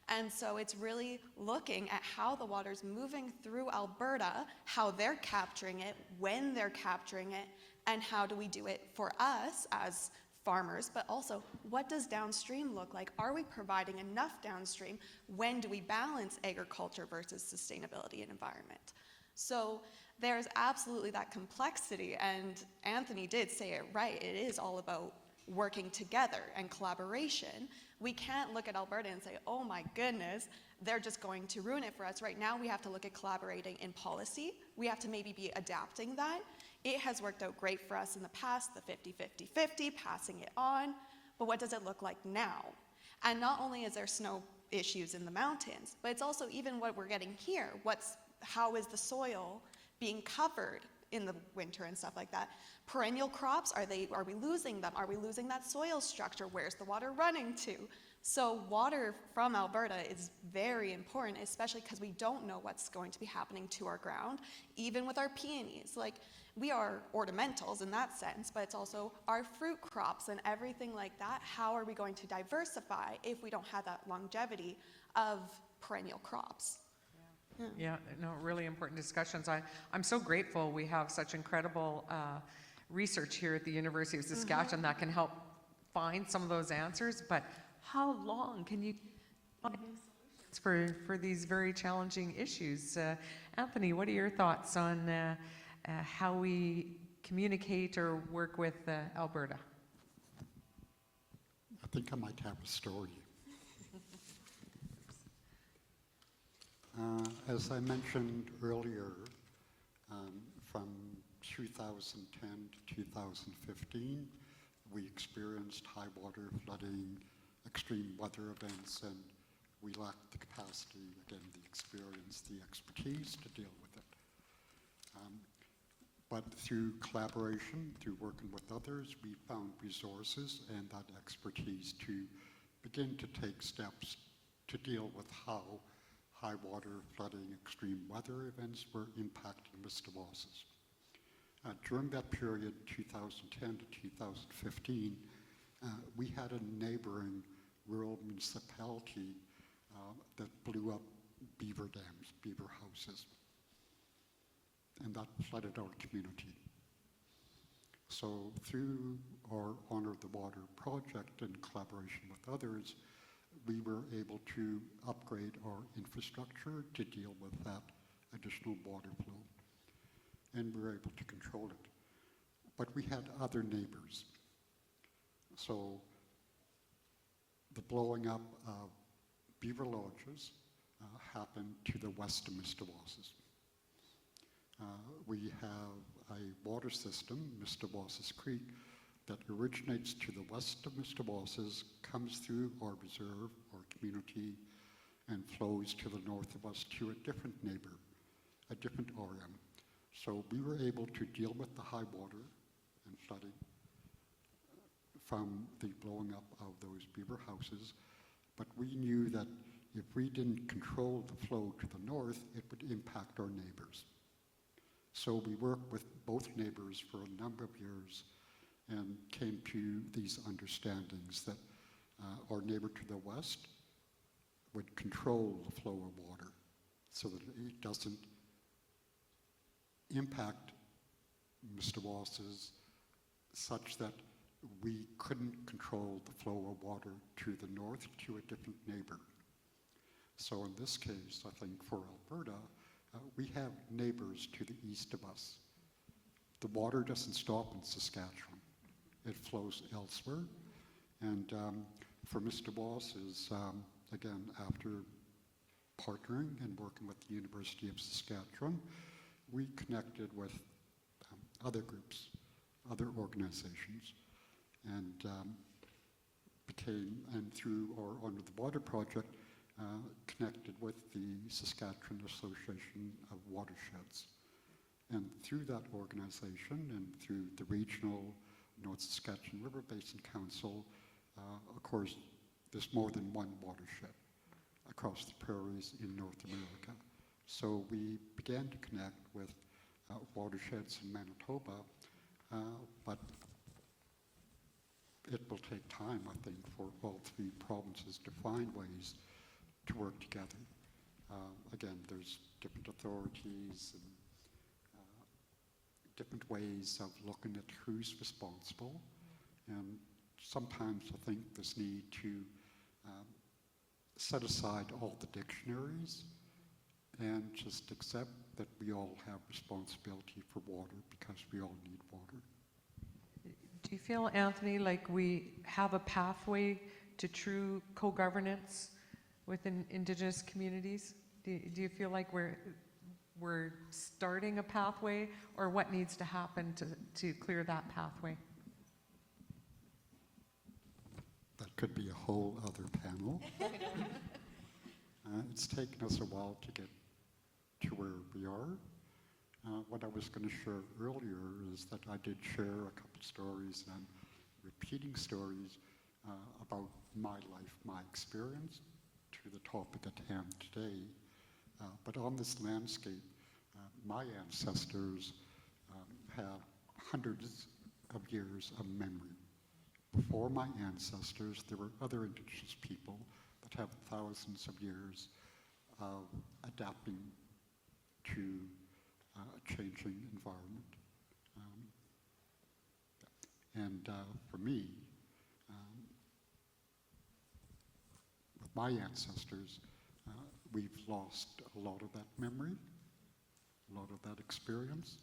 And so it's really looking at how the water's moving through Alberta, how they're capturing it, when they're capturing it, and how do we do it for us as farmers, but also what does downstream look like? Are we providing enough downstream? When do we balance agriculture versus sustainability and environment? So there's absolutely that complexity, and Anthony did say it right. It is all about working together and collaboration. We can't look at Alberta and say, oh my goodness, they're just going to ruin it for us. Right now we have to look at collaborating in policy. We have to maybe be adapting that. It has worked out great for us in the past, the 50-50-50, passing it on, but what does it look like now? And not only is there snow issues in the mountains, but it's also even what we're getting here. How is the soil being covered in the winter and stuff like that? Perennial crops, are we losing them? Are we losing that soil structure? Where's the water running to? So water from Alberta is very important, especially because we don't know what's going to be happening to our ground, even with our peonies. Like, we are ornamentals in that sense, but it's also our fruit crops and everything like that. How are we going to diversify if we don't have that longevity of perennial crops?
Yeah, no, really important discussions. I'm so grateful we have such incredible research here at the University of Saskatchewan that can help find some of those answers, but how long can you find solutions for these very challenging issues? Anthony, what are your thoughts on how we communicate or work with Alberta?
I think I might have a story. As I mentioned earlier, from 2010 to 2015, we experienced high water, flooding, extreme weather events, and we lacked the capacity, again, the experience, the expertise to deal with it. But through collaboration, through working with others, we found resources and that expertise to begin to take steps to deal with how high water, flooding, extreme weather events were impacting Mr. Wass's. During that period, 2010 to 2015, we had a neighboring rural municipality that blew up beaver dams, beaver houses. And that flooded our community. So through our Honor the Water project in collaboration with others, we were able to upgrade our infrastructure to deal with that additional water flow. And we were able to control it. But we had other neighbors. So the blowing up of beaver lodges happened to the west of Mr. Wass's. We have a water system, Mr. Wass's Creek, that originates to the west of Mr. Wass's, comes through our reserve, our community, and flows to the north of us to a different neighbor, a different RM. So we were able to deal with the high water and flooding from the blowing up of those beaver houses, but we knew that if we didn't control the flow to the north, it would impact our neighbors. So we worked with both neighbors for a number of years and came to these understandings that our neighbor to the west would control the flow of water so that it doesn't impact Mr. Wass's such that we couldn't control the flow of water to the north to a different neighbor. So in this case, I think for Alberta, we have neighbors to the east of us. The water doesn't stop in Saskatchewan. It flows elsewhere. And for Mr. Wass's, again, after partnering and working with the University of Saskatchewan, we connected with other groups, other organizations, and through our Honor the Water project, connected with the Saskatchewan Association of Watersheds. And through that organization and through the regional North Saskatchewan River Basin Council, of course, there's more than one watershed across the prairies in North America. So we began to connect with watersheds in Manitoba, but it will take time, I think, for all three provinces to find ways to work together. Again, there's different authorities and different ways of looking at who's responsible. And sometimes I think there's need to set aside all the dictionaries and just accept that we all have responsibility for water because we all need water.
Do you feel, Anthony, like we have a pathway to true co-governance within Indigenous communities? Do you feel like we're starting a pathway, or what needs to happen to clear that pathway?
That could be a whole other panel. It's taken us a while to get to where we are. What I was going to share earlier is that I did share a couple stories, and I'm repeating stories about my life, my experience, to the topic at hand today. But on this landscape, my ancestors have hundreds of years of memory. Before my ancestors, there were other Indigenous people that have thousands of years of adapting to a changing environment. For me, with my ancestors, we've lost a lot of that memory, a lot of that experience.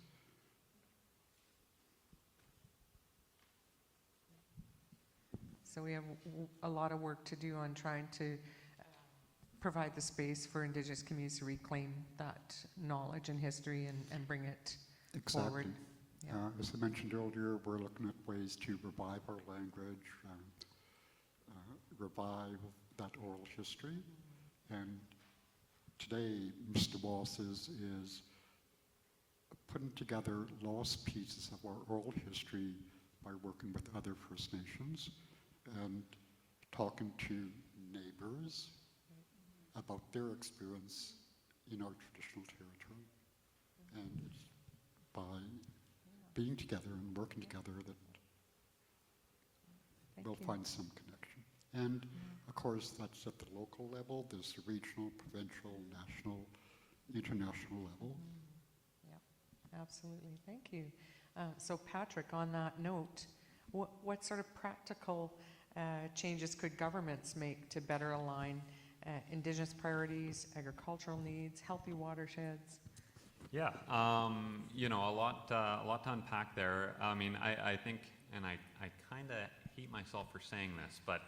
So we have a lot of work to do on trying to provide the space for Indigenous communities to reclaim that knowledge and history and bring it forward.
Yeah. As I mentioned earlier, we're looking at ways to revive our language, revive that oral history. And today, Mr. Wass's is putting together lost pieces of our oral history by working with other First Nations and talking to neighbors about their experience in our traditional territory. And it's by being together and working together that we'll find some connection. And of course, that's at the local level. There's the regional, provincial, national, international level.
Yep, absolutely. Thank you. So Patrick, on that note, what sort of practical changes could governments make to better align Indigenous priorities, agricultural needs, healthy watersheds?
Yeah, you know, a lot to unpack there. I mean, I think, and I kind of hate myself for saying this, but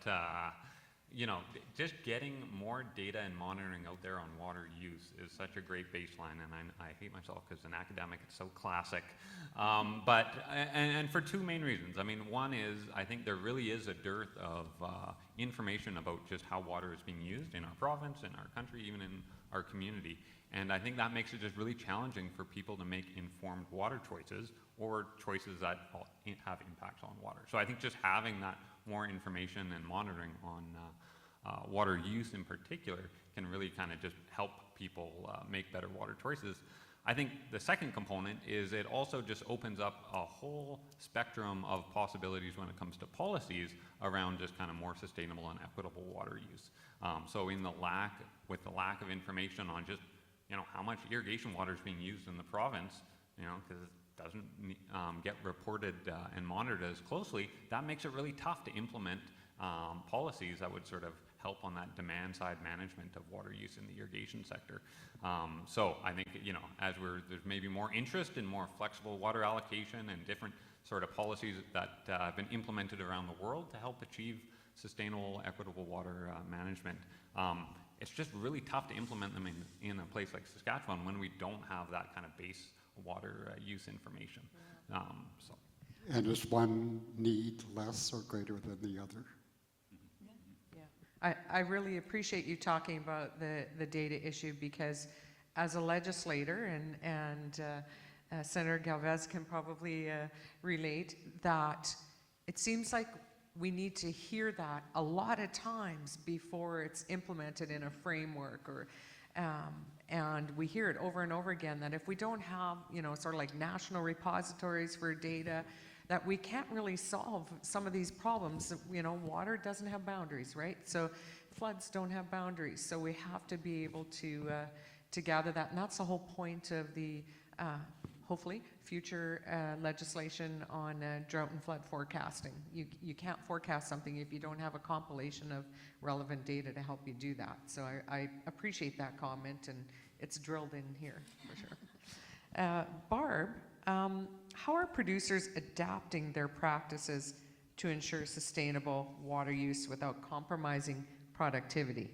you know, just getting more data and monitoring out there on water use is such a great baseline, and I hate myself because as an academic it's so classic. But for two main reasons. I mean, one is I think there really is a dearth of information about just how water is being used in our province, in our country, even in our community. And I think that makes it just really challenging for people to make informed water choices or choices that have impacts on water. So I think just having that more information and monitoring on water use in particular can really kind of just help people make better water choices. I think the second component is it also just opens up a whole spectrum of possibilities when it comes to policies around just kind of more sustainable and equitable water use. So with the lack of information on just, you know, how much irrigation water is being used in the province, you know, because it doesn't get reported and monitored as closely, that makes it really tough to implement policies that would sort of help on that demand side management of water use in the irrigation sector. So I think, you know, as there's maybe more interest in more flexible water allocation and different sort of policies that have been implemented around the world to help achieve sustainable, equitable water management. It's just really tough to implement them in a place like Saskatchewan when we don't have that kind of base water use information. So.
And is one need less or greater than the other?
Yeah, I really appreciate you talking about the data issue, because as a legislator, and Senator GIWS can probably relate, that it seems like we need to hear that a lot of times before it's implemented in a framework, or and we hear it over and over again that if we don't have, you know, sort of like national repositories for data, that we can't really solve some of these problems. You know, water doesn't have boundaries, right? So floods don't have boundaries. So we have to be able to gather that, and that's the whole point of the hopefully future legislation on drought and flood forecasting. You can't forecast something if you don't have a compilation of relevant data to help you do that. So I appreciate that comment, and it's drilled in here for sure. Barb, how are producers adapting their practices to ensure sustainable water use without compromising productivity?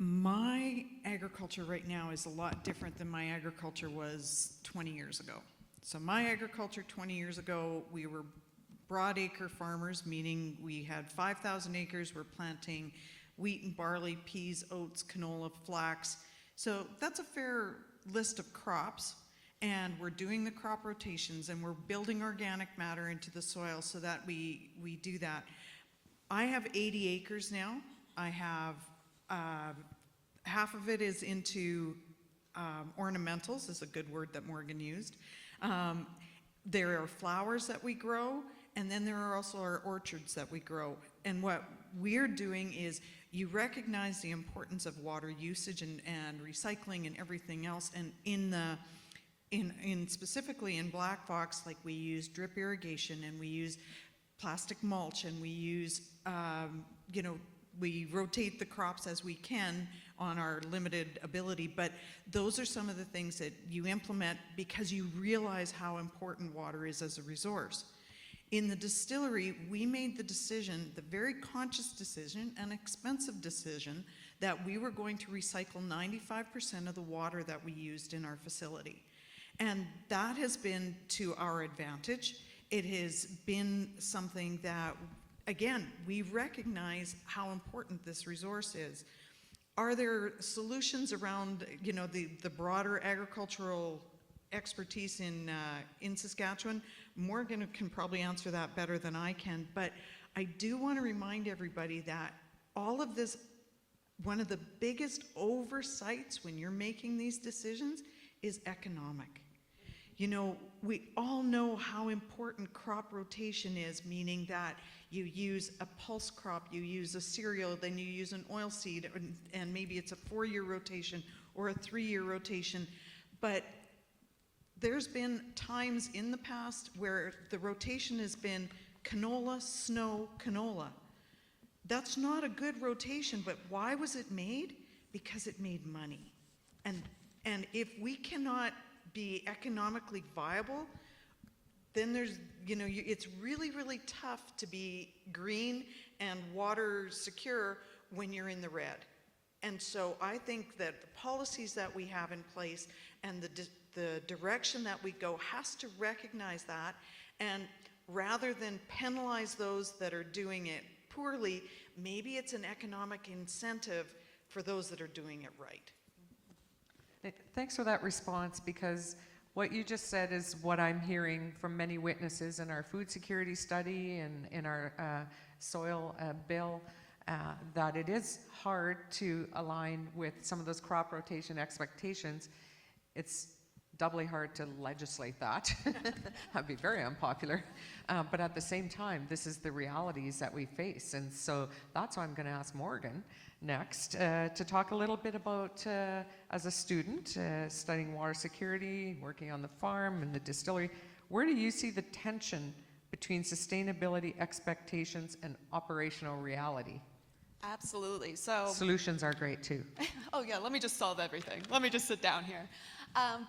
My agriculture right now is a lot different than my agriculture was 20 years ago. So my agriculture 20 years ago, we were broadacre farmers, meaning we had 5,000 acres. We're planting wheat and barley, peas, oats, canola, flax. So that's a fair list of crops, and we're doing the crop rotations, and we're building organic matter into the soil so that we do that. I have 80 acres now. I have half of it is into ornamentals, is a good word that Morgan used. There are flowers that we grow, and then there are also our orchards that we grow. And what we're doing is, you recognize the importance of water usage and recycling and everything else. And in specifically in Black Fox, like, we use drip irrigation, and we use plastic mulch, and we use, you know, we rotate the crops as we can on our limited ability, but those are some of the things that you implement because you realize how important water is as a resource. In the distillery, we made the decision, the very conscious decision, an expensive decision, that we were going to recycle 95% of the water that we used in our facility. And that has been to our advantage. It has been something that, again, we recognize how important this resource is. Are there solutions around, you know, the broader agricultural expertise in Saskatchewan? Morgan can probably answer that better than I can, but I do want to remind everybody that all of this, one of the biggest oversights when you're making these decisions is economic. You know, we all know how important crop rotation is, meaning that you use a pulse crop, you use a cereal, then you use an oilseed, and maybe it's a 4-year rotation or a 3-year rotation. But there's been times in the past where the rotation has been canola, snow, canola. That's not a good rotation, but why was it made? Because it made money. And if we cannot be economically viable, then there's, you know, it's really, really tough to be green and water secure when you're in the red. And so I think that the policies that we have in place and the direction that we go has to recognize that, and rather than penalize those that are doing it poorly, maybe it's an economic incentive for those that are doing it right.
Thanks for that response, because what you just said is what I'm hearing from many witnesses in our food security study and in our soil bill, that it is hard to align with some of those crop rotation expectations. It's doubly hard to legislate that. That'd be very unpopular. But at the same time, this is the realities that we face. And so that's why I'm going to ask Morgan next to talk a little bit about, as a student, studying water security, working on the farm and the distillery, where do you see the tension between sustainability expectations and operational reality?
Absolutely. So
Solutions are great too.
oh yeah, let me just solve everything. Let me just sit down here.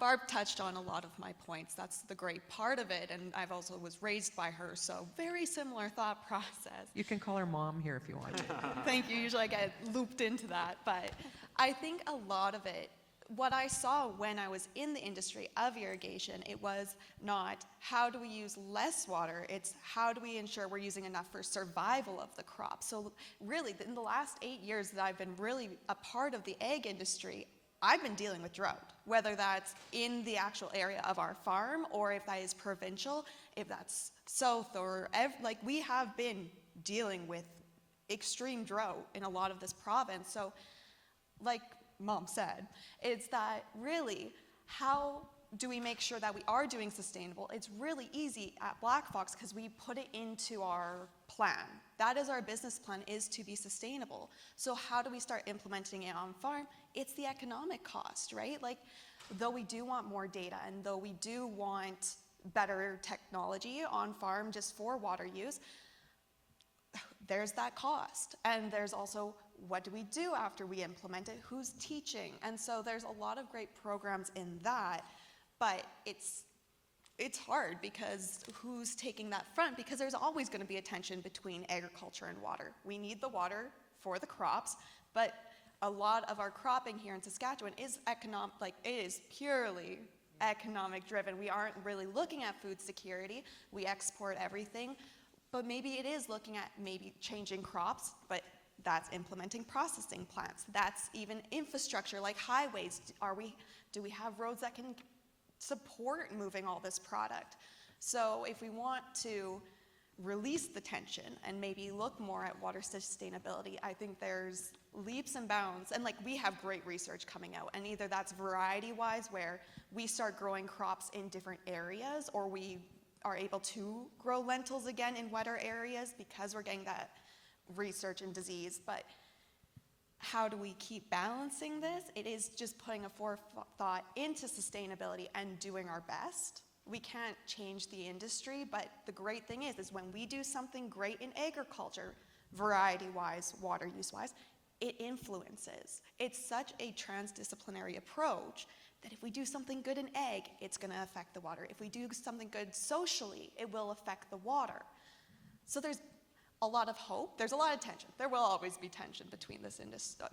Barb touched on a lot of my points. That's the great part of it, and I've also was raised by her, so very similar thought process.
You can call her mom here if you want.
Thank you. Usually I get looped into that, but I think a lot of it, what I saw when I was in the industry of irrigation, it was not how do we use less water, it's how do we ensure we're using enough for survival of the crop. So really, in the last 8 years that I've been really a part of the ag industry, I've been dealing with drought, whether that's in the actual area of our farm or if that is provincial, if that's south or like we have been dealing with extreme drought in a lot of this province. So like Mom said, it's that really how do we make sure that we are doing sustainable? It's really easy at Black Fox because we put it into our plan. That is our business plan, is to be sustainable. So how do we start implementing it on farm? It's the economic cost, right? Like, though we do want more data and though we do want better technology on farm just for water use, there's that cost. And there's also, what do we do after we implement it? Who's teaching? And so there's a lot of great programs in that, but it's hard because who's taking that front? Because there's always going to be a tension between agriculture and water. We need the water for the crops, but a lot of our cropping here in Saskatchewan is it is purely economic driven. We aren't really looking at food security. We export everything, but maybe it is looking at maybe changing crops, but that's implementing processing plants. That's even infrastructure like highways. Do we have roads that can support moving all this product? So if we want to release the tension and maybe look more at water sustainability, I think there's leaps and bounds, and like we have great research coming out, and either that's variety wise where we start growing crops in different areas, or we are able to grow lentils again in wetter areas because we're getting that research and disease. But how do we keep balancing this? It is just putting a forethought into sustainability and doing our best. We can't change the industry, but the great thing is when we do something great in agriculture, variety-wise, water use-wise, it influences. It's such a transdisciplinary approach that if we do something good in ag, it's going to affect the water. If we do something good socially, it will affect the water. So there's a lot of hope. There's a lot of tension. There will always be tension between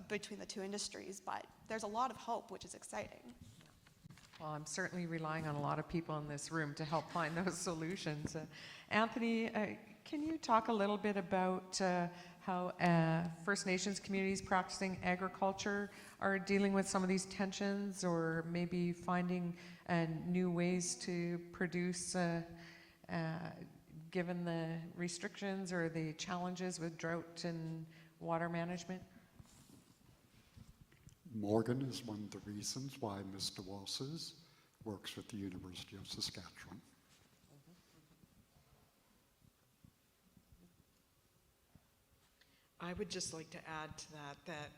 between the two industries, but there's a lot of hope, which is exciting.
Well, I'm certainly relying on a lot of people in this room to help find those solutions. Anthony, can you talk a little bit about how First Nations communities practicing agriculture are dealing with some of these tensions, or maybe finding new ways to produce given the restrictions or the challenges with drought and water management?
Morgan is one of the reasons why Mr. Walses works with the University of Saskatchewan.
I would just like to add to that,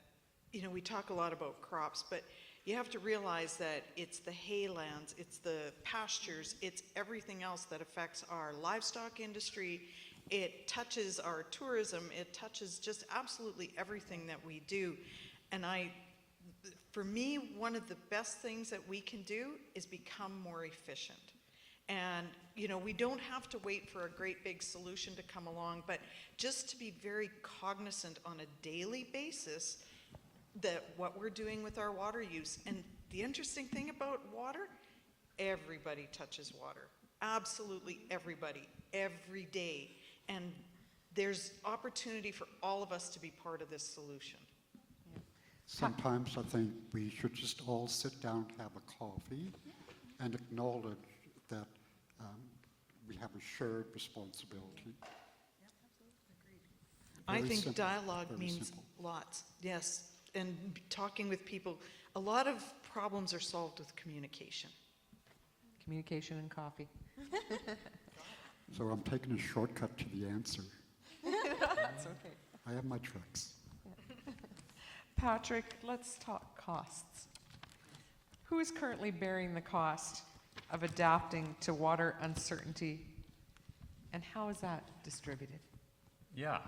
you know, we talk a lot about crops, but you have to realize that it's the haylands, it's the pastures, it's everything else that affects our livestock industry. It touches our tourism, it touches just absolutely everything that we do. And for me, one of the best things that we can do is become more efficient. And, you know, we don't have to wait for a great big solution to come along, but just to be very cognizant on a daily basis that what we're doing with our water use. And the interesting thing about water, everybody touches water. Absolutely everybody, every day. And there's opportunity for all of us to be part of this solution.
Sometimes I think we should just all sit down, have a coffee, and acknowledge that we have a shared responsibility.
I
Very
think
simple,
dialogue
very
means
simple.
lots, yes. And talking with people, a lot of problems are solved with communication.
Communication and coffee.
So I'm taking a shortcut to the answer.
That's okay.
I have my tricks.
Patrick, let's talk costs. Who is currently bearing the cost of adapting to water uncertainty, and how is that distributed?
Yeah,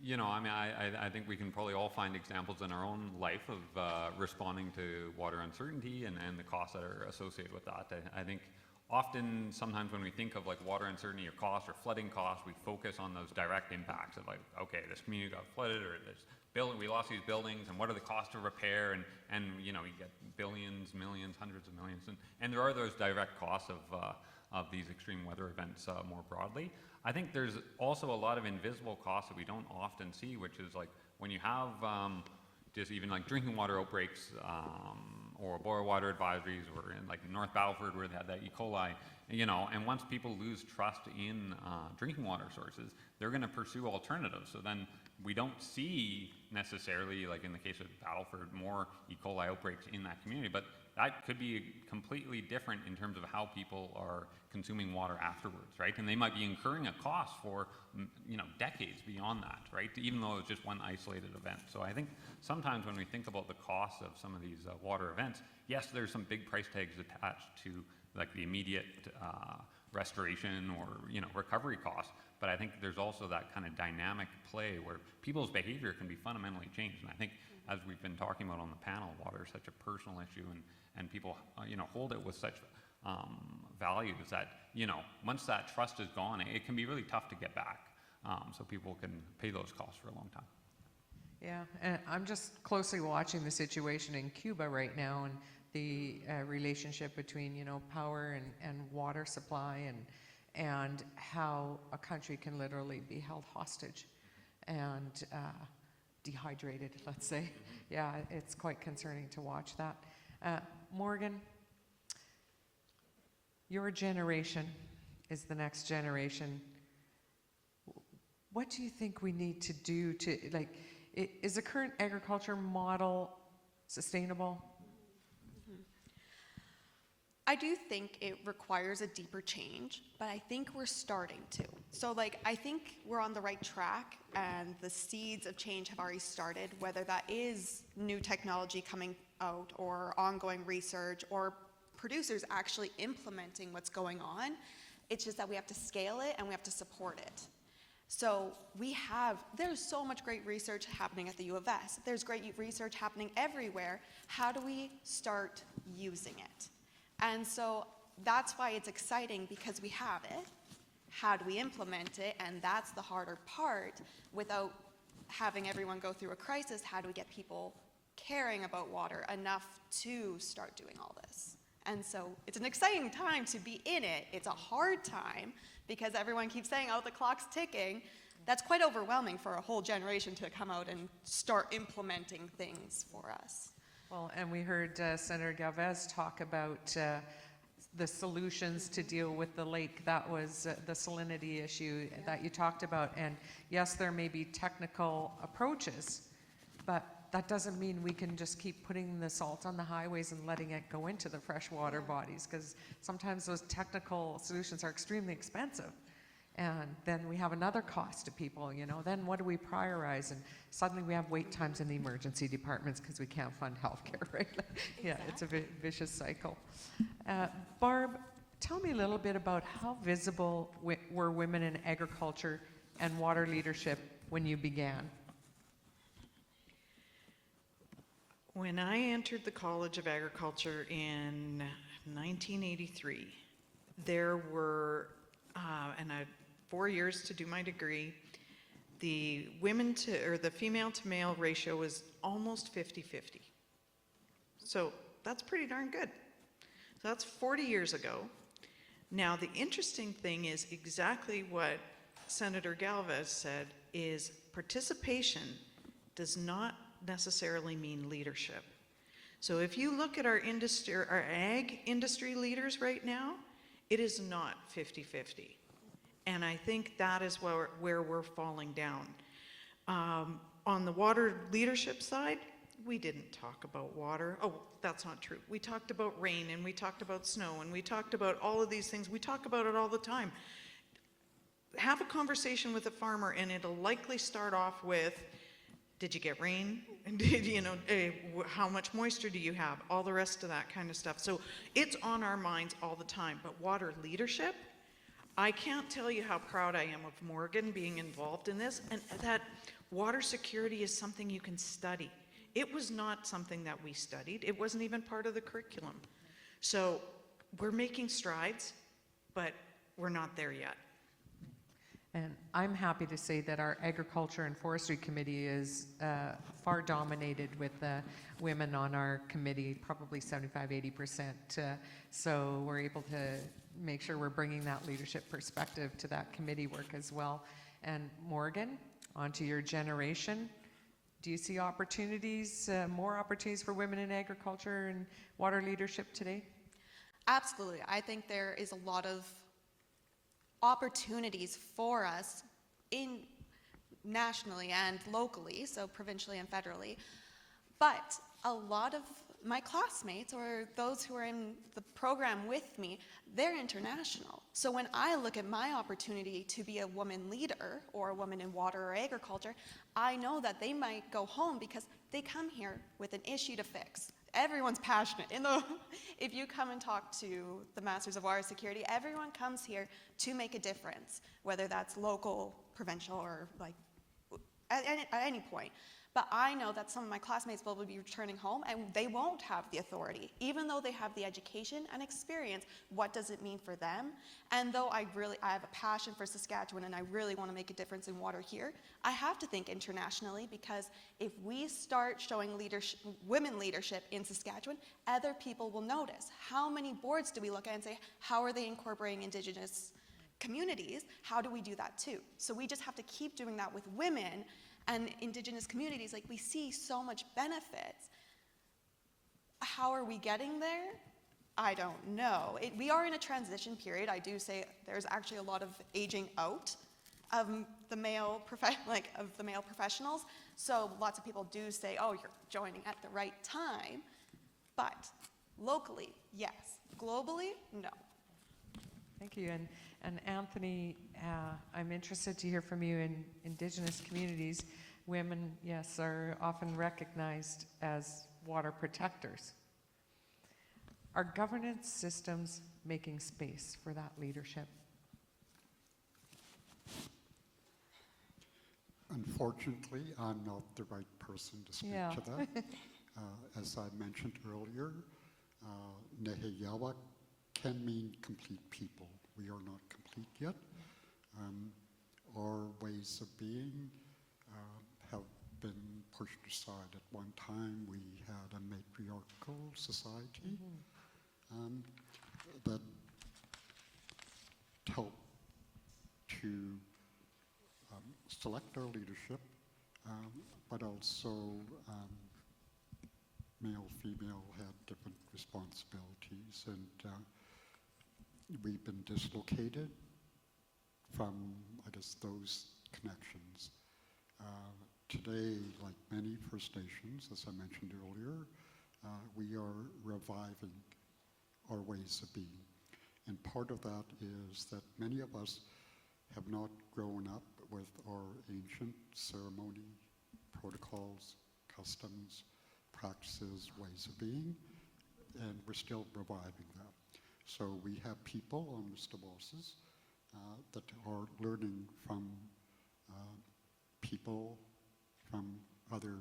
you know, I mean, I think we can probably all find examples in our own life of responding to water uncertainty and the costs that are associated with that. I think often, sometimes when we think of like water uncertainty or costs or flooding costs, we focus on those direct impacts of like, okay, this community got flooded, or this building, we lost these buildings, and what are the costs of repair, and you know, you get billions, millions, hundreds of millions, and there are those direct costs of these extreme weather events more broadly. I think there's also a lot of invisible costs that we don't often see, which is like when you have just even like drinking water outbreaks or boil water advisories, or in like North Battleford where they had that E. coli, you know, and once people lose trust in drinking water sources, they're going to pursue alternatives. So then we don't see necessarily, like in the case of Battleford, more E. coli outbreaks in that community, but that could be completely different in terms of how people are consuming water afterwards, right? And they might be incurring a cost for, you know, decades beyond that, right? Even though it's just one isolated event. So I think sometimes when we think about the costs of some of these water events, yes, there's some big price tags attached to like the immediate restoration or, you know, recovery costs, but I think there's also that kind of dynamic play where people's behavior can be fundamentally changed. And I think, as we've been talking about on the panel, water is such a personal issue, and people, you know, hold it with such values that, you know, once that trust is gone, it can be really tough to get back. So people can pay those costs for a long time.
Yeah, and I'm just closely watching the situation in Cuba right now, and the relationship between, you know, power and water supply, and how a country can literally be held hostage and dehydrated, let's say. Yeah, it's quite concerning to watch that. Morgan, your generation is the next generation. What do you think we need to do to, like, is the current agriculture model sustainable?
I do think it requires a deeper change, but I think we're starting to. So like, I think we're on the right track, and the seeds of change have already started, whether that is new technology coming out or ongoing research or producers actually implementing what's going on. It's just that we have to scale it and we have to support it. So there's so much great research happening at the U of S. There's great research happening everywhere. How do we start using it? And so that's why it's exciting, because we have it. How do we implement it? And that's the harder part. Without having everyone go through a crisis, how do we get people caring about water enough to start doing all this? And so it's an exciting time to be in it. It's a hard time because everyone keeps saying, oh, the clock's ticking. That's quite overwhelming for a whole generation to come out and start implementing things for us.
Well, and we heard Senator GIWS talk about the solutions to deal with the lake. That was the salinity issue that you talked about. And yes, there may be technical approaches, but that doesn't mean we can just keep putting the salt on the highways and letting it go into the freshwater bodies, because sometimes those technical solutions are extremely expensive. And then we have another cost to people, you know, then what do we prioritize? And suddenly we have wait times in the emergency departments because we can't fund healthcare, right? Yeah, it's a vicious cycle. Barb, tell me a little bit about how visible were women in agriculture and water leadership when you began?
When I entered the College of Agriculture in 1983, there were, and I had 4 years to do my degree, the female to male ratio was almost 50-50. So that's pretty darn good. So that's 40 years ago. Now, the interesting thing is exactly what Senator GIWS said, is participation does not necessarily mean leadership. So if you look at our industry, our ag industry leaders right now, it is not 50-50. And I think that is where we're falling down. On the water leadership side, we didn't talk about water. Oh, that's not true. We talked about rain, and we talked about snow, and we talked about all of these things. We talk about it all the time. Have a conversation with a farmer, and it'll likely start off with, did you get rain? Did you know, how much moisture do you have? All the rest of that kind of stuff. So it's on our minds all the time. But water leadership, I can't tell you how proud I am of Morgan being involved in this, and that water security is something you can study. It was not something that we studied. It wasn't even part of the curriculum. So we're making strides, but we're not there yet.
And I'm happy to say that our Agriculture and Forestry Committee is far dominated with women on our committee, probably 75-80%. So we're able to make sure we're bringing that leadership perspective to that committee work as well. And Morgan, onto your generation, do you see opportunities, more opportunities for women in agriculture and water leadership today?
Absolutely. I think there is a lot of opportunities for us nationally and locally, so provincially and federally. But a lot of my classmates or those who are in the program with me, they're international. So when I look at my opportunity to be a woman leader or a woman in water or agriculture, I know that they might go home because they come here with an issue to fix. Everyone's passionate. If you come and talk to the Masters of Water Security, everyone comes here to make a difference, whether that's local, provincial, or like at any point. But I know that some of my classmates will be returning home and they won't have the authority. Even though they have the education and experience, what does it mean for them? And though I have a passion for Saskatchewan and I really want to make a difference in water here, I have to think internationally, because if we start showing women leadership in Saskatchewan, other people will notice. How many boards do we look at and say, how are they incorporating Indigenous communities? How do we do that too? So we just have to keep doing that with women and Indigenous communities. Like, we see so much benefits. How are we getting there? I don't know. We are in a transition period. I do say there's actually a lot of aging out of the male professionals. So lots of people do say, oh, you're joining at the right time. But locally, yes. Globally, no.
Thank you. And Anthony, I'm interested to hear from you. In Indigenous communities, women, yes, are often recognized as water protectors. Are governance systems making space for that leadership?
Unfortunately, I'm not the right person to speak to that. As I mentioned earlier, Nehiyawa can mean complete people. We are not complete yet. Our ways of being have been pushed aside. At one time, we had a matriarchal society that helped to select our leadership, but also male, female had different responsibilities, and we've been dislocated from, I guess, those connections. today, like many First Nations, as I mentioned earlier, we are reviving our ways of being. And part of that is that many of us have not grown up with our ancient ceremony, protocols, customs, practices, ways of being, and we're still reviving that. So we have people on Mr. Boss's that are learning from people from other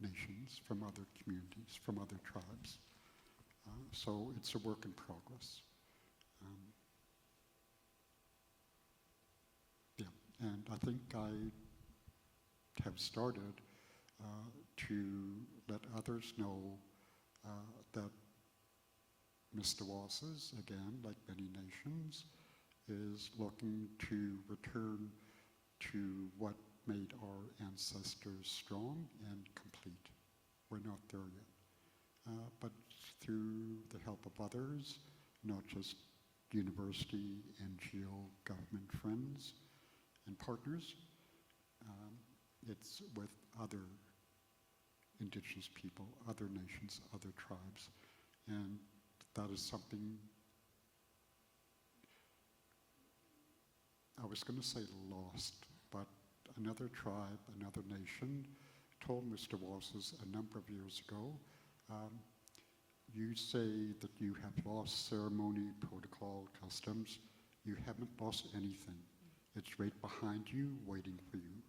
nations, from other communities, from other tribes. So it's a work in progress. Yeah, and I think I have started to let others know that Mr. Wass's, again, like many nations, is looking to return to what made our ancestors strong and complete. We're not there yet. But through the help of others, not just university, NGO, government friends and partners, it's with other Indigenous people, other nations, other tribes. And that is something, I was going to say lost, but another tribe, another nation told Mr. Wass's a number of years ago, you say that you have lost ceremony, protocol, customs. You haven't lost anything. It's right behind you, waiting for you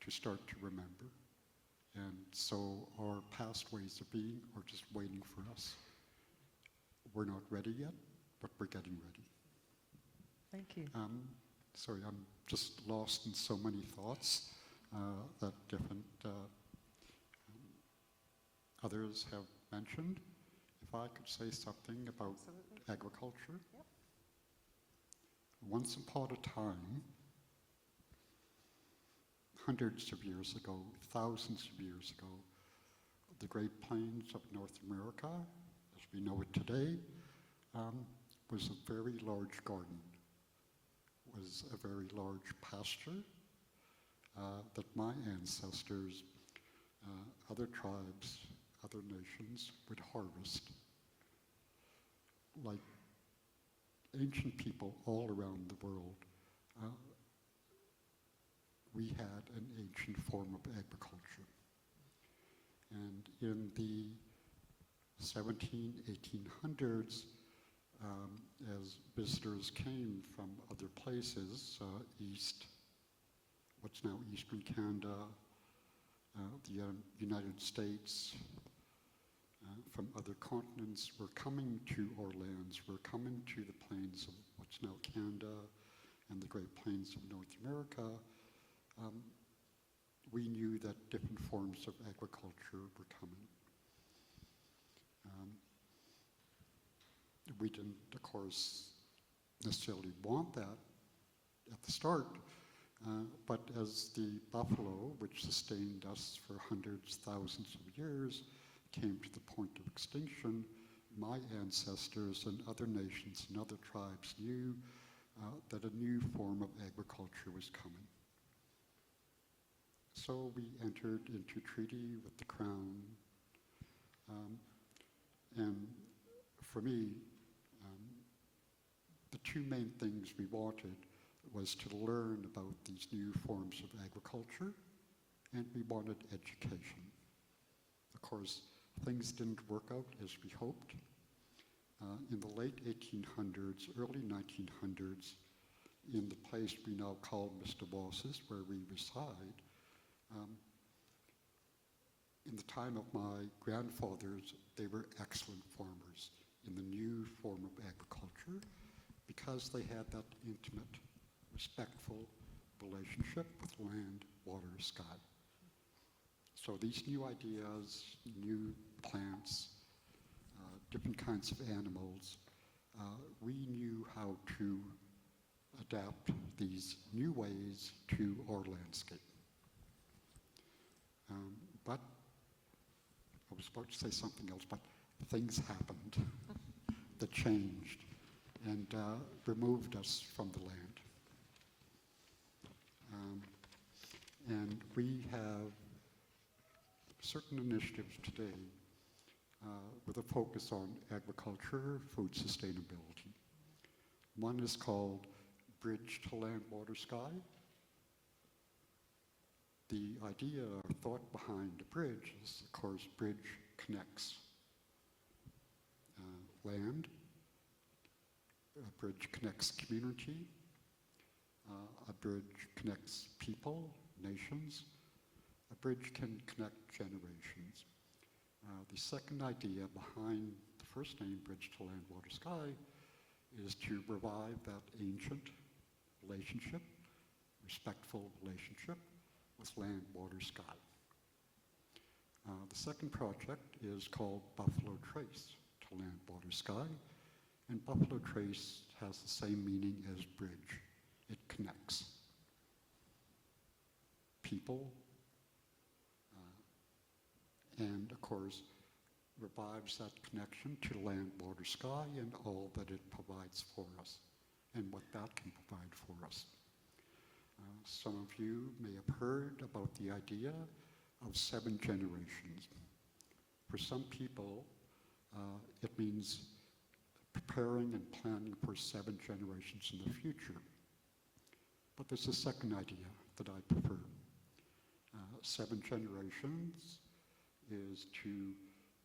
to start to remember. And so our past ways of being are just waiting for us. We're not ready yet, but we're getting ready.
Thank you.
Sorry, I'm just lost in so many thoughts that different others have mentioned. If I could say something about agriculture.
Yep.
Once upon a time, hundreds of years ago, thousands of years ago, the Great Plains of North America, as we know it today, was a very large garden, was a very large pasture that my ancestors, other tribes, other nations would harvest. Like ancient people all around the world, we had an ancient form of agriculture. And in the 1800s, as visitors came from other places, east, what's now Eastern Canada, the United States, from other continents were coming to our lands, were coming to the plains of what's now Canada and the Great Plains of North America. We knew that different forms of agriculture were coming. We didn't, of course, necessarily want that at the start, but as the buffalo, which sustained us for hundreds, thousands of years, came to the point of extinction, my ancestors and other nations and other tribes knew that a new form of agriculture was coming. So we entered into treaty with the Crown, and for me, the two main things we wanted was to learn about these new forms of agriculture, and we wanted education. Of course, things didn't work out as we hoped. In the late 1800s, early 1900s, in the place we now call Mr. Wass's, where we reside, in the time of my grandfathers, they were excellent farmers in the new form of agriculture because they had that intimate, respectful relationship with land, water, sky. So these new ideas, new plants, different kinds of animals, we knew how to adapt these new ways to our landscape. But I was about to say something else, but things happened that changed and removed us from the land. And we have certain initiatives today with a focus on agriculture, food sustainability. One is called Bridge to Land, Water, Sky. The idea or thought behind the bridge is, of course, bridge connects land, a bridge connects community, a bridge connects people, nations, a bridge can connect generations. The second idea behind the first name, Bridge to Land, Water, Sky, is to revive that ancient relationship, respectful relationship with land, water, sky. The second project is called Buffalo Trace to Land, Water, Sky, and Buffalo Trace has the same meaning as bridge. It connects people, and of course revives that connection to land, water, sky, and all that it provides for us, and what that can provide for us. Some of you may have heard about the idea of 7 generations. For some people, it means preparing and planning for 7 generations in the future. But there's a second idea that I prefer. 7 generations is to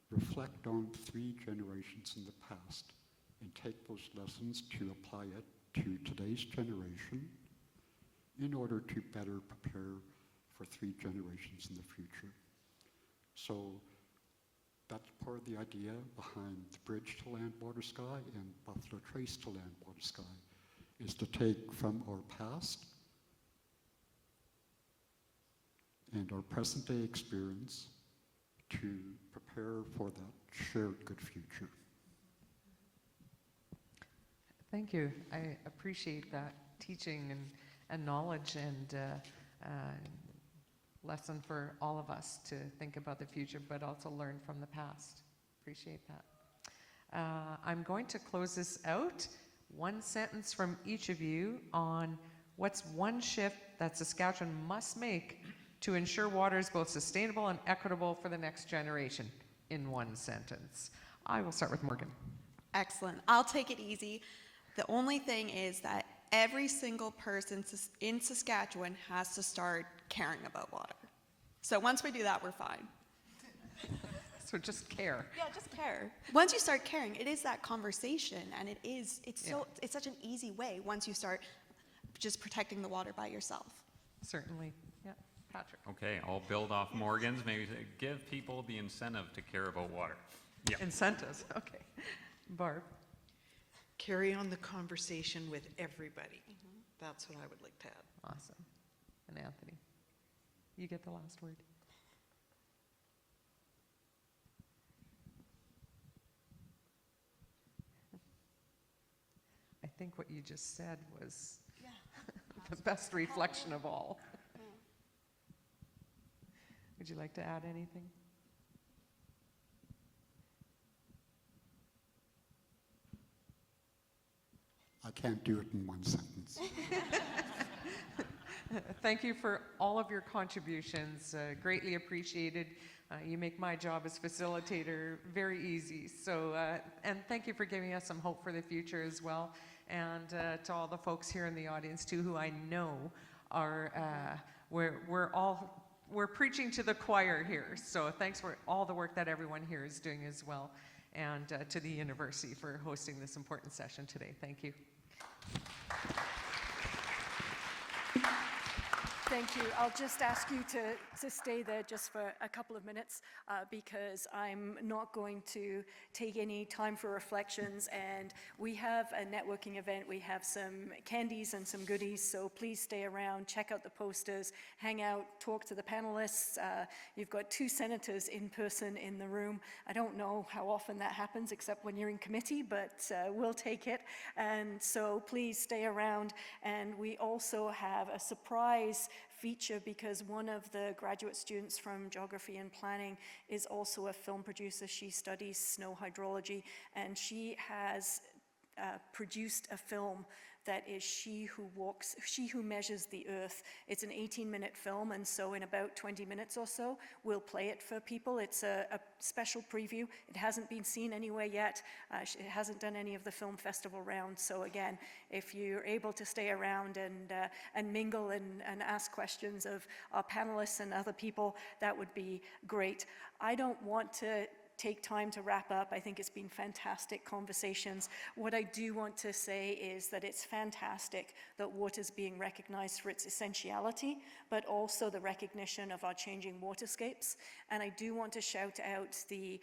reflect on 3 generations in the past and take those lessons to apply it to today's generation in order to better prepare for 3 generations in the future. So that's part of the idea behind the Bridge to Land, Water, Sky and Buffalo Trace to Land, Water, Sky, is to take from our past and our present day experience to prepare for that shared good future.
Thank you. I appreciate that teaching and knowledge and lesson for all of us to think about the future, but also learn from the past. Appreciate that. I'm going to close this out. One sentence from each of you on what's one shift that Saskatchewan must make to ensure water is both sustainable and equitable for the next generation, in one sentence. I will start with Morgan.
Excellent. I'll take it easy. The only thing is that every single person in Saskatchewan has to start caring about water. So once we do that, we're fine.
So just care.
Yeah, just care. Once you start caring, it is that conversation, and it's such an easy way once you start just protecting the water by yourself.
Certainly. Yeah. Patrick.
Okay, I'll build off Morgan's. Maybe to give people the incentive to care about water. Yeah.
Incentives. Okay. Barb.
Carry on the conversation with everybody. That's what I would like to add.
Awesome. And Anthony, you get the last word. I think what you just said was the best reflection of all. Would you like to add anything?
I can't do it in one sentence.
Thank you for all of your contributions, greatly appreciated. You make my job as facilitator very easy. So, and thank you for giving us some hope for the future as well. And to all the folks here in the audience too, who I know are, we're preaching to the choir here. So thanks for all the work that everyone here is doing as well. And to the university for hosting this important session today. Thank you.
Thank you. I'll just ask you to stay there just for a couple of minutes because I'm not going to take any time for reflections, and we have a networking event. We have some candies and some goodies, so please stay around, check out the posters, hang out, talk to the panelists. You've got 2 senators in person in the room. I don't know how often that happens except when you're in committee, but we'll take it. And so please stay around. And we also have a surprise feature because one of the graduate students from geography and planning is also a film producer. She studies snow hydrology, and she has produced a film that is She Who Measures the Earth. It's an 18-minute film, and so in about 20 minutes or so, we'll play it for people. It's a special preview. It hasn't been seen anywhere yet. It hasn't done any of the film festival rounds. So again, if you're able to stay around and mingle and ask questions of our panelists and other people, that would be great. I don't want to take time to wrap up. I think it's been fantastic conversations. What I do want to say is that it's fantastic that water's being recognized for its essentiality, but also the recognition of our changing waterscapes. And I do want to shout out the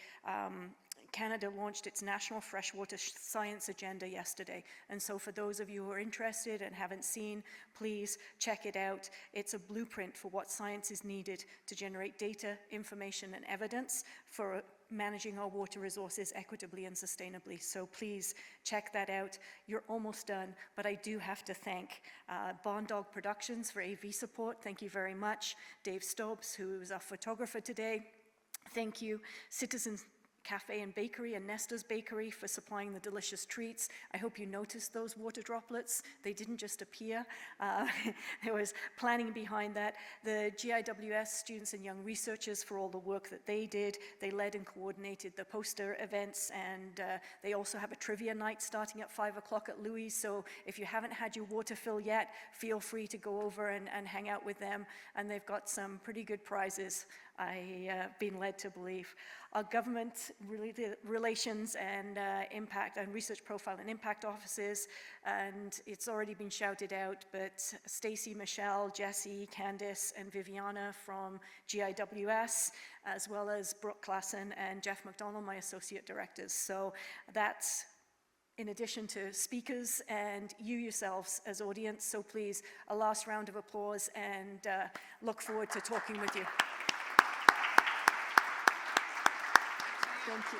Canada launched its National Freshwater Science Agenda yesterday. And so for those of you who are interested and haven't seen, please check it out. It's a blueprint for what science is needed to generate data, information, and evidence for managing our water resources equitably and sustainably. So please check that out. You're almost done, but I do have to thank Barn Dog Productions for AV support. Thank you very much. Dave Stobbs, who is our photographer today. Thank you. Citizens Cafe and Bakery and Nesta's Bakery for supplying the delicious treats. I hope you noticed those water droplets. They didn't just appear. There was planning behind that. The GIWS students and young researchers for all the work that they did. They led and coordinated the poster events, and they also have a trivia night starting at 5 o'clock at Louis. So if you haven't had your water fill yet, feel free to go over and hang out with them. And they've got some pretty good prizes, I've been led to believe. Our government relations and impact and research profile and impact offices, and it's already been shouted out, but Stacy, Michelle, Jessie, Candice, and Viviana from GIWS, as well as Brooke Klassen and Jeff McDonald, my associate directors. So that's in addition to speakers and you yourselves as audience. So please, a last round of applause, and look forward to talking with you. Thank you.